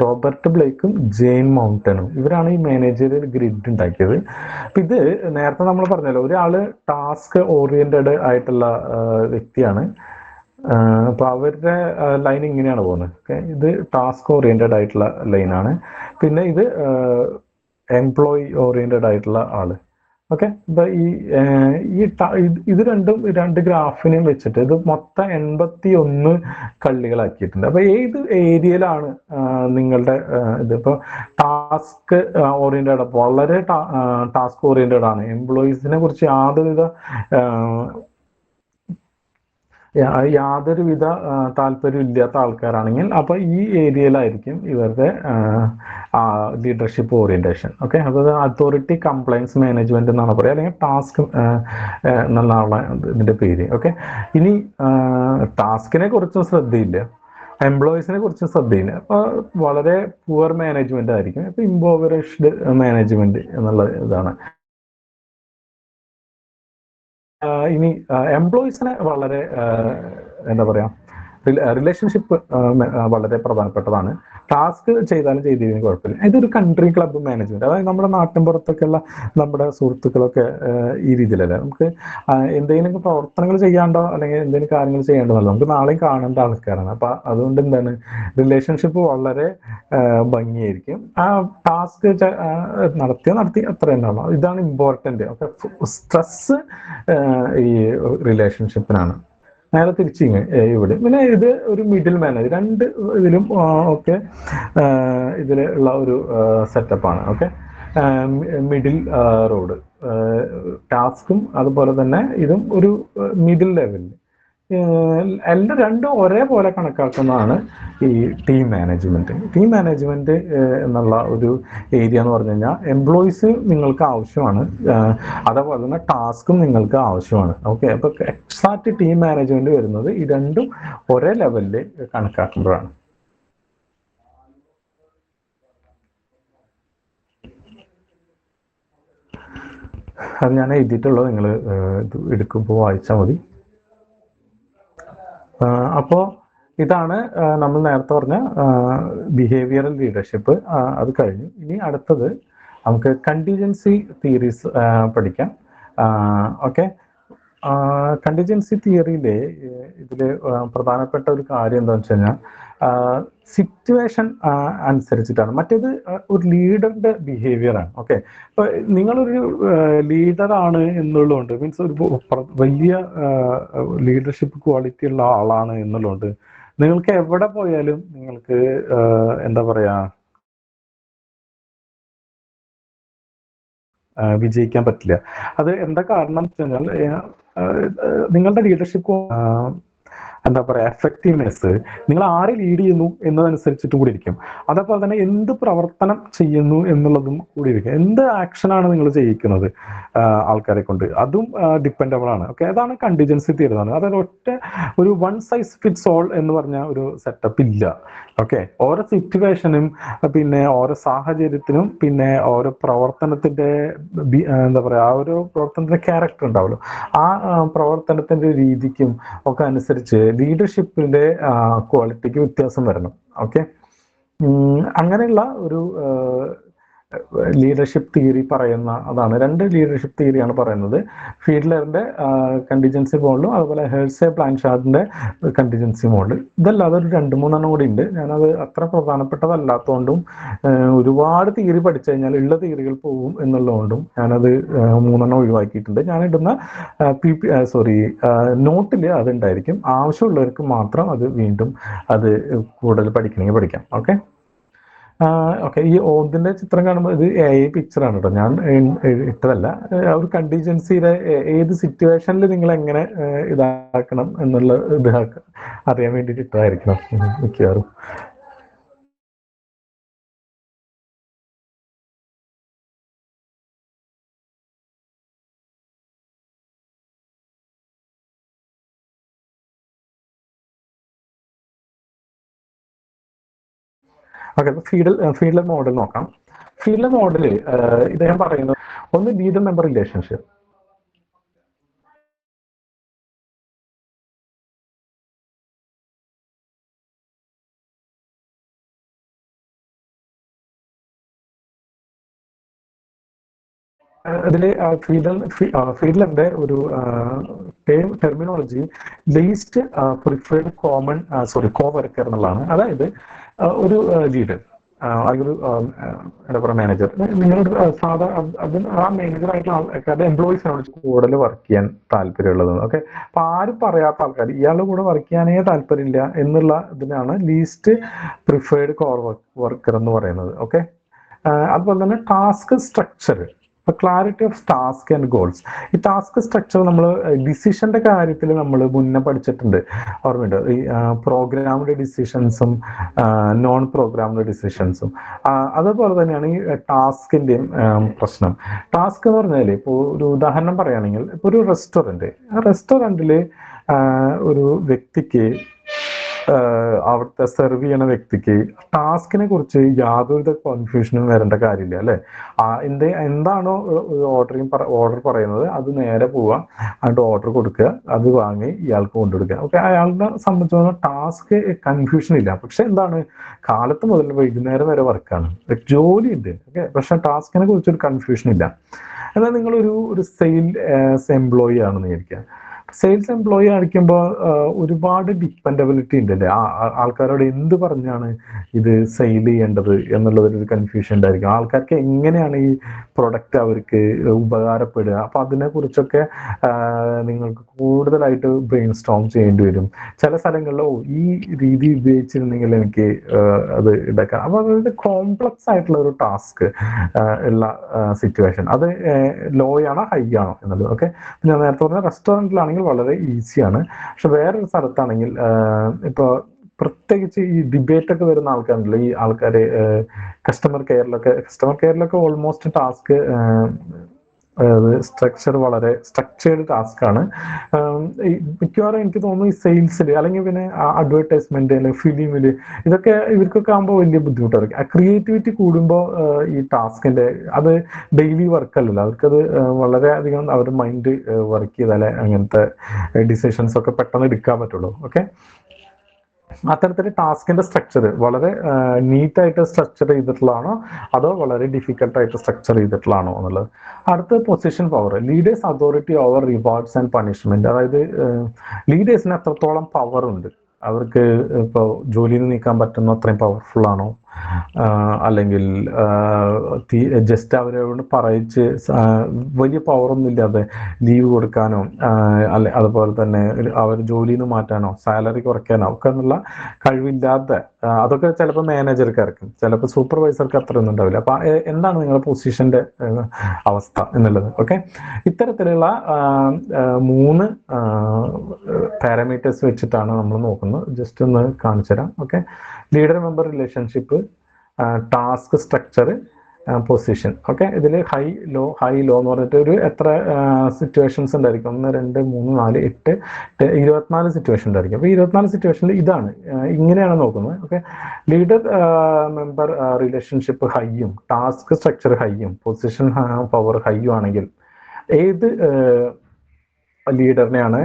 റോബർട്ട് ബ്ലേക്കും ജെയിൻ മൗണ്ടനും ഇവരാണ് ഈ മാനേജറിയൽ ഗ്രിഡ് ഉണ്ടാക്കിയത്. അപ്പൊ ഇത് നേരത്തെ നമ്മൾ പറഞ്ഞല്ലോ, ഒരാള് ടാസ്ക് ഓറിയന്റഡ് ആയിട്ടുള്ള വ്യക്തിയാണ്. അപ്പൊ അവരുടെ ലൈൻ ഇങ്ങനെയാണ് പോകുന്നത്. ഓക്കെ, ഇത് ടാസ്ക് ഓറിയന്റഡ് ആയിട്ടുള്ള ലൈനാണ്. പിന്നെ ഇത് എംപ്ലോയി ഓറിയന്റഡ് ആയിട്ടുള്ള ആള്. ഓക്കെ. ഇപ്പൊ ഇത് രണ്ട് ഗ്രാഫിനെയും വെച്ചിട്ട് ഇത് മൊത്തം 81 കള്ളികളാക്കിയിട്ടുണ്ട്. അപ്പൊ ഏത് ഏരിയയിലാണ് നിങ്ങളുടെ ഇതിപ്പോ ടാസ്ക് ഓറിയന്റഡ്, വളരെ ടാസ്ക് ഓറിയന്റഡ് ആണ്, എംപ്ലോയീസിനെ കുറിച്ച് യാതൊരുവിധ താല്പര്യം ഇല്ലാത്ത ആൾക്കാരാണെങ്കിൽ അപ്പൊ ഈ ഏരിയയിലായിരിക്കും ഇവരുടെ ലീഡർഷിപ്പ് ഓറിയന്റേഷൻ. ഓക്കെ, അതായത് അതോറിറ്റി കംപ്ലയൻസ് മാനേജ്മെന്റ് എന്നാണ് പറയുക, അല്ലെങ്കിൽ ടാസ്ക് എന്നുള്ള ഇതിന്റെ പേര്. ഓക്കെ, ഇനി ടാസ്കിനെ കുറിച്ചും ശ്രദ്ധയില്ല, എംപ്ലോയീസിനെ കുറിച്ചും ശ്രദ്ധയില്ല, അപ്പൊ വളരെ പുവർ മാനേജ്മെന്റ് ആയിരിക്കും. ഇപ്പൊ ഇംപോവറിഷ്ഡ് മാനേജ്മെന്റ് എന്നുള്ള ഇതാണ്. ഇനി എംപ്ലോയീസിനെ വളരെ എന്താ പറയാ, റിലേഷൻഷിപ്പ് വളരെ പ്രധാനപ്പെട്ടതാണ്. ടാസ്ക് ചെയ്താലും ചെയ്തില്ലെങ്കിൽ കുഴപ്പമില്ല. ഇതൊരു കൺട്രി ക്ലബ്ബ് മാനേജ്മെന്റ്, അതായത് നമ്മുടെ നാട്ടിൻപുറത്തൊക്കെയുള്ള നമ്മുടെ സുഹൃത്തുക്കളൊക്കെ ഈ രീതിയിലല്ലേ, നമുക്ക് എന്തെങ്കിലും പ്രവർത്തനങ്ങൾ ചെയ്യാണ്ടോ അല്ലെങ്കിൽ എന്തെങ്കിലും കാര്യങ്ങൾ ചെയ്യേണ്ടതല്ലോ, നമുക്ക് നാളെയും കാണേണ്ട ആൾക്കാരാണ്. അപ്പൊ അതുകൊണ്ട് എന്താണ്, റിലേഷൻഷിപ്പ് വളരെ ഭംഗിയായിരിക്കും. ആ ടാസ്ക് നടത്തി അത്ര ഉണ്ടാവും. ഇതാണ് ഇമ്പോർട്ടന്റ്. ഓക്കെ, സ്ട്രെസ് ഈ റിലേഷൻഷിപ്പിനാണ്. നേരെ തിരിച്ചിങ് ഇവിടെ. പിന്നെ ഇത് ഒരു മിഡിൽ മാനേജ്, രണ്ട് ഇതിലും ഒക്കെ ഇതിലുള്ള ഒരു സെറ്റപ്പാണ്. ഓക്കെ, മിഡിൽ റോഡ്, ടാസ്കും അതുപോലെ തന്നെ ഇതും ഒരു മിഡിൽ ലെവലിൽ എല്ലാം രണ്ടും ഒരേപോലെ കണക്കാക്കുന്നതാണ് ഈ ടീം മാനേജ്മെന്റ്. ടീം മാനേജ്മെന്റ് എന്നുള്ള ഒരു ഏരിയ എന്ന് പറഞ്ഞു കഴിഞ്ഞാൽ എംപ്ലോയീസ് നിങ്ങൾക്ക് ആവശ്യമാണ്, അതേപോലെ തന്നെ ടാസ്കും നിങ്ങൾക്ക് ആവശ്യമാണ്. ഓക്കെ, അപ്പൊ എക്സാക്ട് ടീം മാനേജ്മെന്റ് വരുന്നത് ഈ രണ്ടും ഒരേ ലെവലിൽ കണക്കാക്കുമ്പോഴാണ്. അത് ഞാൻ എഴുതിയിട്ടുള്ളത്, നിങ്ങൾ ഇത് എടുക്കുമ്പോൾ വായിച്ചാൽ മതി. അപ്പോൾ ഇതാണ് നമ്മൾ നേരത്തെ പറഞ്ഞ ബിഹേവിയറൽ ലീഡർഷിപ്പ്. അത് കഴിഞ്ഞു. ഇനി അടുത്തത് നമുക്ക് കണ്ടിജൻസി തിയറീസ് പഠിക്കാം. ഓക്കെ, കണ്ടിജൻസി തിയറിയിലെ ഇതില് പ്രധാനപ്പെട്ട ഒരു കാര്യം എന്താണെന്ന് വെച്ച് കഴിഞ്ഞാൽ സിറ്റുവേഷൻ അനുസരിച്ചിട്ടാണ്. മറ്റേത് ഒരു ലീഡറിന്റെ ബിഹേവിയർ ആണ്. ഓക്കെ, അപ്പൊ നിങ്ങളൊരു ലീഡറാണ് എന്നുള്ളതുകൊണ്ട്, മീൻസ് ഒരു വലിയ ലീഡർഷിപ്പ് ക്വാളിറ്റി ഉള്ള ആളാണ് എന്നുള്ളതുകൊണ്ട് നിങ്ങൾക്ക് എവിടെ പോയാലും നിങ്ങൾക്ക് എന്താ പറയാ, വിജയിക്കാൻ പറ്റില്ല. അത് എന്താ കാരണം വെച്ച് കഴിഞ്ഞാൽ നിങ്ങളുടെ ലീഡർഷിപ്പ് എന്താ പറയാ, എഫക്റ്റീവ്നെസ് നിങ്ങൾ ആരെ ലീഡ് ചെയ്യുന്നു എന്നതനുസരിച്ചിട്ട് കൂടി ഇരിക്കും. അതേപോലെ തന്നെ എന്ത് പ്രവർത്തനം ചെയ്യുന്നു എന്നുള്ളതും കൂടി ഇരിക്കും. എന്ത് ആക്ഷനാണ് നിങ്ങൾ ചെയ്യിക്കുന്നത് ആൾക്കാരെ കൊണ്ട്, അതും ഡിപ്പെൻഡബിൾ ആണ്. ഓക്കെ, അതാണ് കണ്ടിജൻസി തിയറി. അതായത് ഒരു വൺ സൈസ് ഫിറ്റ്സ് ഓൾ എന്ന് പറഞ്ഞ ഒരു സെറ്റപ്പ് ഇല്ല. ഓക്കെ, ഓരോ സിറ്റുവേഷനും പിന്നെ ഓരോ സാഹചര്യത്തിനും പിന്നെ ഓരോ പ്രവർത്തനത്തിന്റെ എന്താ പറയാ, ആ ഒരു പ്രവർത്തനത്തിന്റെ ക്യാരക്ടർ ഉണ്ടാവുമല്ലോ, ആ പ്രവർത്തനത്തിന്റെ രീതിക്കും ഒക്കെ അനുസരിച്ച് ലീഡർഷിപ്പിന്റെ ക്വാളിറ്റിക്ക് വ്യത്യാസം വരണം. ഓക്കെ, അങ്ങനെയുള്ള ഒരു ലീഡർഷിപ്പ് തിയറി പറയുന്ന അതാണ്. രണ്ട് ലീഡർഷിപ്പ് തിയറിയാണ് പറയുന്നത്, ഫീഡ്ലറിന്റെ കണ്ടിജൻസി മോഡലും അതുപോലെ ഹെർസെ പ്ലാൻഷാർഡിന്റെ കണ്ടിജൻസി മോഡൽ. ഇതല്ലാതെ ഒരു 2-3 കൂടി ഉണ്ട്. ഞാനത് അത്ര പ്രധാനപ്പെട്ടതല്ലാത്തതുകൊണ്ടും ഒരുപാട് തിയറി പഠിച്ചു കഴിഞ്ഞാൽ ഉള്ള തിയറികൾ പോകും എന്നുള്ളതുകൊണ്ടും ഞാനത് 3 ഒഴിവാക്കിയിട്ടുണ്ട്. ഞാനിടുന്ന നോട്ടിൽ അതുണ്ടായിരിക്കും. ആവശ്യമുള്ളവർക്ക് മാത്രം അത് വീണ്ടും അത് കൂടുതൽ പഠിക്കണമെങ്കിൽ പഠിക്കാം. ഓക്കെ, ഓക്കെ, ഈ ഓതിന്റെ ചിത്രം കാണുമ്പോൾ ഇത് AI പിക്ചറാണ് കേട്ടോ, ഞാൻ ഇട്ടതല്ല. ഒരു കണ്ടിജൻസിയുടെ ഏത് സിറ്റുവേഷനിൽ നിങ്ങൾ എങ്ങനെ ഇതാക്കണം എന്നുള്ള ഇത് അറിയാൻ വേണ്ടിയിട്ട് ഇട്ടതായിരിക്കണം മിക്കവാറും. ഓക്കെ, ഫീഡ്ലർ മോഡൽ നോക്കാം. ഫീഡ്ലർ മോഡല് ഇദ്ദേഹം പറയുന്നത് ഒന്ന് ലീഡർ മെമ്പർ റിലേഷൻഷിപ്പ്. അതില് ഫീഡ്ലറിന്റെ ഒരു ടെർമിനോളജി ലീസ്റ്റ് പ്രിഫേർഡ് കോവർക്കർ എന്നുള്ളതാണ്. അതായത് ഒരു ലീഡർ അല്ലെങ്കിൽ എന്താ പറയുക മാനേജർ, നിങ്ങളുടെ സാധാ അത് ആ മാനേജറായിട്ടുള്ള ആൾക്കാരുടെ എംപ്ലോയീസിനോട് കൂടുതൽ വർക്ക് ചെയ്യാൻ താല്പര്യമുള്ളത്. ഓക്കെ, അപ്പൊ ആരും പറയാത്ത ആൾക്കാർ ഇയാളുടെ കൂടെ വർക്ക് ചെയ്യാനേ താല്പര്യമില്ല എന്നുള്ള ഇതിനാണ് ലീസ്റ്റ് പ്രിഫേർഡ് കോർ വർക്കർ എന്ന് പറയുന്നത്. ഓക്കെ, അതുപോലെ തന്നെ task structure, clarity of task and goals. ഈ ടാസ്ക് സ്ട്രക്ചർ നമ്മൾ ഡിസിഷന്റെ കാര്യത്തിൽ നമ്മൾ മുന്നേ പഠിച്ചിട്ടുണ്ട്, ഓർമ്മയുണ്ട്? ഈ പ്രോഗ്രാംഡ് ഡിസിഷൻസും നോൺ പ്രോഗ്രാംഡ് ഡിസിഷൻസും. അതുപോലെ തന്നെയാണ് ഈ ടാസ്കിന്റെയും പ്രശ്നം. ടാസ്ക് എന്ന് പറഞ്ഞാൽ ഇപ്പോൾ ഒരു ഉദാഹരണം പറയുകയാണെങ്കിൽ, ഇപ്പോൾ ഒരു റെസ്റ്റോറൻറ്റിൽ ഒരു വ്യക്തിക്ക്, അവിടുത്തെ സെർവ് ചെയ്യണ വ്യക്തിക്ക് ടാസ്കിനെ കുറിച്ച് യാതൊരുവിധ കൺഫ്യൂഷനും വരേണ്ട കാര്യമില്ല, അല്ലെ? എന്താണോ ഓർഡർ പറയുന്നത് അത് നേരെ പോവുക, അതിന്റെ ഓർഡർ കൊടുക്കുക, അത് വാങ്ങി ഇയാൾക്ക് കൊണ്ടുകൊടുക്കുക. ഓക്കെ, അയാളുടെ സംബന്ധിച്ചിടത്തോളം ടാസ്ക് കൺഫ്യൂഷൻ ഇല്ല. പക്ഷെ എന്താണ്, കാലത്ത് മുതൽ വൈകുന്നേരം വരെ വർക്കാണ്, ജോലി ഉണ്ട്. ഓക്കെ, പക്ഷെ ടാസ്കിനെ കുറിച്ചൊരു കൺഫ്യൂഷൻ ഇല്ല. എന്നാൽ നിങ്ങളൊരു സെയിൽസ് എംപ്ലോയി ആണെന്ന് വിചാരിക്കുക. സെയിൽസ് എംപ്ലോയി ആയിരിക്കുമ്പോൾ ഒരുപാട് ഡിപ്പെൻഡബിലിറ്റി ഉണ്ട്, അല്ലേ? ആൾക്കാരോട് എന്ത് പറഞ്ഞാണ് ഇത് സെയിൽ ചെയ്യേണ്ടത് എന്നുള്ളതൊരു കൺഫ്യൂഷൻ ഉണ്ടായിരിക്കും. ആൾക്കാർക്ക് എങ്ങനെയാണ് ഈ പ്രൊഡക്റ്റ് അവർക്ക് ഉപകാരപ്പെടുക, അപ്പൊ അതിനെ കുറിച്ചൊക്കെ നിങ്ങൾക്ക് കൂടുതലായിട്ട് ബ്രെയിൻ സ്റ്റോം ചെയ്യേണ്ടി വരും. ചില സ്ഥലങ്ങളിൽ ഈ രീതി ഉപയോഗിച്ചിരുന്നെങ്കിൽ എനിക്ക് അത് എടുക്കാം. അപ്പൊ അതായത് കോംപ്ലക്സ് ആയിട്ടുള്ള ഒരു ടാസ്ക് ഉള്ള സിറ്റുവേഷൻ, അത് ലോ ആണോ ഹൈ ആണോ എന്നുള്ളത്. ഓക്കെ, ഞാൻ നേരത്തെ പറഞ്ഞ റെസ്റ്റോറൻറ്റിലാണെങ്കിൽ വളരെ ഈസിയാണ്. പക്ഷെ വേറൊരു സ്ഥലത്താണെങ്കിൽ ഇപ്പോൾ പ്രത്യേകിച്ച് ഈ ഡിബേറ്റ് ഒക്കെ വരുന്ന ആൾക്കാരുണ്ടല്ലോ, ഈ ആൾക്കാർ കസ്റ്റമർ കെയറിലൊക്കെ ഓൾമോസ്റ്റ് ടാസ്ക് വളരെ സ്ട്രക്ചേർഡ് ടാസ്ക് ആണ്. മിക്കവാറും എനിക്ക് തോന്നുന്നു ഈ സെയിൽസിൽ അല്ലെങ്കിൽ പിന്നെ അഡ്വർടൈസ്മെന്റ് അല്ലെങ്കിൽ ഫിലിമില് ഇതൊക്കെ ഇവർക്കൊക്കെ ആകുമ്പോൾ വലിയ ബുദ്ധിമുട്ടായിരിക്കും. ആ ക്രിയേറ്റിവിറ്റി കൂടുമ്പോൾ ഈ ടാസ്കിന്റെ അത് ഡെയിലി വർക്ക് അല്ലല്ലോ, അവർക്കത് വളരെയധികം അവരുടെ മൈൻഡ് വർക്ക് ചെയ്താലേ അങ്ങനത്തെ ഡിസിഷൻസ് ഒക്കെ പെട്ടെന്ന് എടുക്കാൻ പറ്റുള്ളൂ. ഓക്കെ, അത്തരത്തിൽ ടാസ്കിന്റെ സ്ട്രക്ചർ വളരെ നീറ്റായിട്ട് സ്ട്രക്ചർ ചെയ്തിട്ടുള്ളതാണോ അതോ വളരെ ഡിഫിക്കൽട്ടായിട്ട് സ്ട്രക്ചർ ചെയ്തിട്ടുള്ളതാണോ എന്നുള്ളത്. അടുത്ത position power, leaders authority over rewards and punishment. അതായത് ലീഡേഴ്സിന് എത്രത്തോളം പവർ ഉണ്ട്, അവർക്ക് ഇപ്പോൾ ജോലിയിൽ നിന്ന് നീക്കാൻ പറ്റുന്ന അത്രയും പവർഫുൾ ആണോ, അല്ലെങ്കിൽ ജസ്റ്റ് അവരോട് പറയിച്ച് വലിയ പവറൊന്നും ഇല്ലാതെ ലീവ് കൊടുക്കാനോ അതുപോലെ തന്നെ അവർ ജോലിയിൽ നിന്ന് മാറ്റാനോ സാലറി കുറയ്ക്കാനോ ഒക്കെ എന്നുള്ള കഴിവില്ലാത്ത, അതൊക്കെ ചിലപ്പോൾ മാനേജർക്കാർക്കും ചിലപ്പോൾ സൂപ്പർവൈസർക്ക് അത്രയൊന്നും ഉണ്ടാവില്ല. അപ്പൊ എന്താണ് നിങ്ങളുടെ പൊസിഷന്റെ അവസ്ഥ എന്നുള്ളത്. ഓക്കെ, ഇത്തരത്തിലുള്ള 3 പാരാമീറ്റേഴ്സ് വെച്ചിട്ടാണ് നമ്മൾ നോക്കുന്നത്. ജസ്റ്റ് ഒന്ന് കാണിച്ചു തരാം. Okay, leader member relationship, task structure, position. Okay, ഇതിൽ ഹൈ ലോ എന്ന് പറഞ്ഞിട്ട് ഒരു എത്ര സിറ്റുവേഷൻസ് ഉണ്ടായിരിക്കും? 1 2 3 4 8 24 സിറ്റുവേഷൻ ഉണ്ടായിരിക്കും. അപ്പൊ 24 സിറ്റുവേഷനിൽ ഇതാണ്, ഇങ്ങനെയാണ് നോക്കുന്നത്. ഓക്കെ, ലീഡർ മെമ്പർ റിലേഷൻഷിപ്പ് ഹൈയും ടാസ്ക് സ്ട്രക്ചർ ഹൈയും പൊസിഷൻ പവർ ഹൈയും ആണെങ്കിൽ ഏത് ലീഡറിനെയാണ്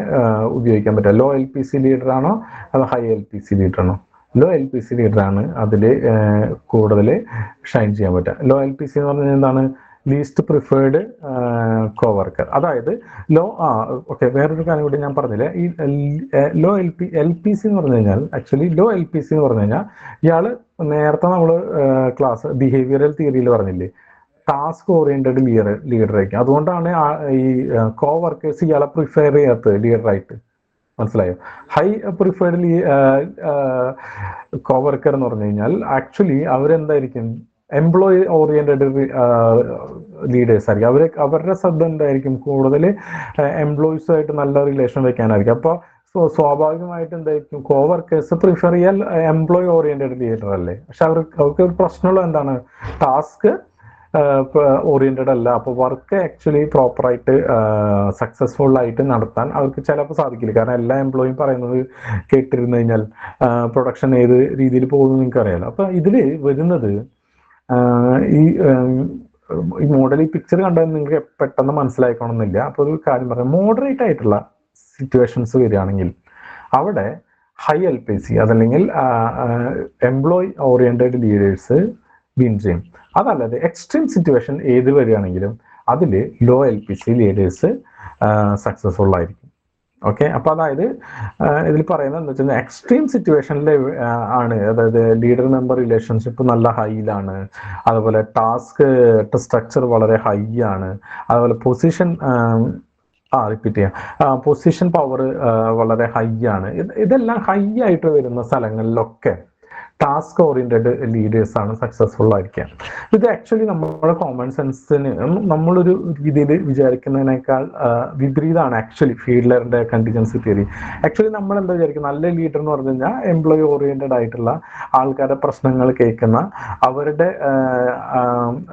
ഉപയോഗിക്കാൻ പറ്റുക? ലോ LPC ലീഡർ ആണോ അതോ ഹൈ LPC ലീഡർ ആണോ? ലോ LPC ലീഡറാണ് അതിൽ കൂടുതൽ ഷൈൻ ചെയ്യാൻ പറ്റുക. ലോ LPC എന്ന് പറഞ്ഞാൽ എന്താണ്? Least preferred co-worker. അതായത് ഓക്കെ, വേറൊരു കാര്യം കൂടി ഞാൻ പറഞ്ഞില്ലേ, ഈ ലോ LPC എന്ന് പറഞ്ഞു കഴിഞ്ഞാൽ ആക്ച്വലി ലോ LPC എന്ന് പറഞ്ഞു കഴിഞ്ഞാൽ ഇയാള് നേരത്തെ നമ്മൾ ക്ലാസ് ബിഹേവിയറൽ തിയറിയിൽ പറഞ്ഞില്ലേ, ടാസ്ക് ഓറിയന്റഡ് ലീഡർ ആയിരിക്കും. അതുകൊണ്ടാണ് ഈ കോവർക്കേഴ്സ് ഇയാളെ പ്രിഫർ ചെയ്യാത്തത് ലീഡറായിട്ട്. മനസ്സിലായോ? ഹൈ പ്രിഫേർഡ് കോവർക്കർ എന്ന് പറഞ്ഞു കഴിഞ്ഞാൽ ആക്ച്വലി അവരെന്തായിരിക്കും? എംപ്ലോയി ഓറിയന്റഡ് ലീഡേഴ്സ് ആയിരിക്കും. അവരുടെ ശ്രദ്ധ എന്തായിരിക്കും? കൂടുതൽ എംപ്ലോയീസുമായിട്ട് നല്ല റിലേഷൻ വെക്കാനായിരിക്കും. അപ്പോൾ സ്വാഭാവികമായിട്ട് എന്തായിരിക്കും? കോവർക്കേഴ്സ് പ്രിഫർ ചെയ്യാൻ എംപ്ലോയി ഓറിയന്റഡ് ലീഡർ അല്ലേ? പക്ഷെ അവർക്ക് ഒരു പ്രശ്നമുള്ള എന്താണ്? ടാസ്ക് ഓറിയന്റഡ് അല്ല. അപ്പോൾ വർക്ക് ആക്ച്വലി പ്രോപ്പറായിട്ട് സക്സസ്ഫുൾ ആയിട്ട് നടത്താൻ അവർക്ക് ചിലപ്പോൾ സാധിക്കില്ല. കാരണം എല്ലാ എംപ്ലോയിയും പറയുന്നത് കേട്ടിരുന്നു കഴിഞ്ഞാൽ പ്രൊഡക്ഷൻ ഏത് രീതിയിൽ പോകുമെന്ന് നിങ്ങൾക്ക് അറിയാലോ. അപ്പൊ ഇതില് വരുന്നത് ഈ മോഡൽ, ഈ പിക്ചർ കണ്ടാൽ നിങ്ങൾക്ക് പെട്ടെന്ന് മനസ്സിലായിക്കണമെന്നില്ല. അപ്പൊ ഒരു കാര്യം പറയാം, മോഡറേറ്റ് ആയിട്ടുള്ള സിറ്റുവേഷൻസ് വരികയാണെങ്കിൽ അവിടെ ഹൈ LPC അതല്ലെങ്കിൽ എംപ്ലോയി ഓറിയന്റഡ് ലീഡേഴ്സ് വിൻ ചെയ്യും. അതല്ലാതെ എക്സ്ട്രീം സിറ്റുവേഷൻ ഏത് വരികയാണെങ്കിലും അതിൽ ലോ LPC ലീഡേഴ്സ് സക്സസ്ഫുൾ ആയിരിക്കും. ഓക്കെ. അപ്പോൾ അതായത് ഇതിൽ പറയുന്നത് എന്താ വെച്ചാൽ എക്സ്ട്രീം സിറ്റുവേഷനിൽ ആണ്, അതായത് ലീഡർ മെമ്പർ റിലേഷൻഷിപ്പ് നല്ല ഹൈയിലാണ്, അതുപോലെ ടാസ്ക് സ്ട്രക്ചർ വളരെ ഹൈ ആണ്, അതുപോലെ പൊസിഷൻ റിപ്പീറ്റ് ചെയ്യാം, പൊസിഷൻ പവർ വളരെ ഹൈ ആണ്. ഇതെല്ലാം ഹൈ ആയിട്ട് വരുന്ന സ്ഥലങ്ങളിലൊക്കെ ടാസ്ക് ഓറിയന്റഡ് ലീഡേഴ്സ് ആണ് സക്സസ്ഫുൾ ആയിരിക്കുക. ഇത് ആക്ച്വലി നമ്മുടെ കോമൺ സെൻസിന് നമ്മളൊരു രീതിയിൽ വിചാരിക്കുന്നതിനേക്കാൾ വിപരീതമാണ് ആക്ച്വലി ഫീൽഡറിന്റെ കണ്ടിജൻസി തിയറി. ആക്ച്വലി നമ്മൾ എന്താ വിചാരിക്കും, നല്ല ലീഡർ എന്ന് പറഞ്ഞു കഴിഞ്ഞാൽ എംപ്ലോയി ഓറിയന്റഡ് ആയിട്ടുള്ള ആൾക്കാരുടെ പ്രശ്നങ്ങൾ കേൾക്കുന്ന, അവരുടെ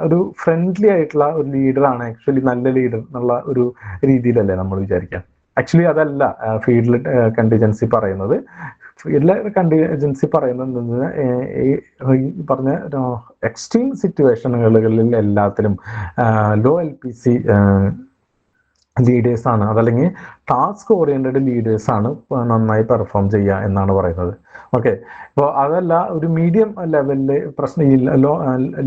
ഒരു ഫ്രണ്ട്ലി ആയിട്ടുള്ള ഒരു ലീഡറാണ് ആക്ച്വലി നല്ല ലീഡർ എന്നുള്ള ഒരു രീതിയിലല്ലേ നമ്മൾ വിചാരിക്കുക. ആക്ച്വലി അതല്ല ഫീൽഡ് കണ്ടിജൻസി പറയുന്നത്. ഫീൽഡ് കണ്ടിജൻസി പറയുന്നത് ഈ പറഞ്ഞ എക്സ്ട്രീം സിറ്റുവേഷനുകളിൽ എല്ലാത്തിലും ലോ LPC ലീഡേഴ്സ് ആണ്, അതല്ലെങ്കിൽ ടാസ്ക് ഓറിയന്റഡ് ലീഡേഴ്സ് ആണ് നന്നായി പെർഫോം ചെയ്യുക എന്നാണ് പറയുന്നത്. ഓക്കെ. അപ്പോൾ അതല്ല, ഒരു മീഡിയം ലെവലില് പ്രശ്നമില്ല,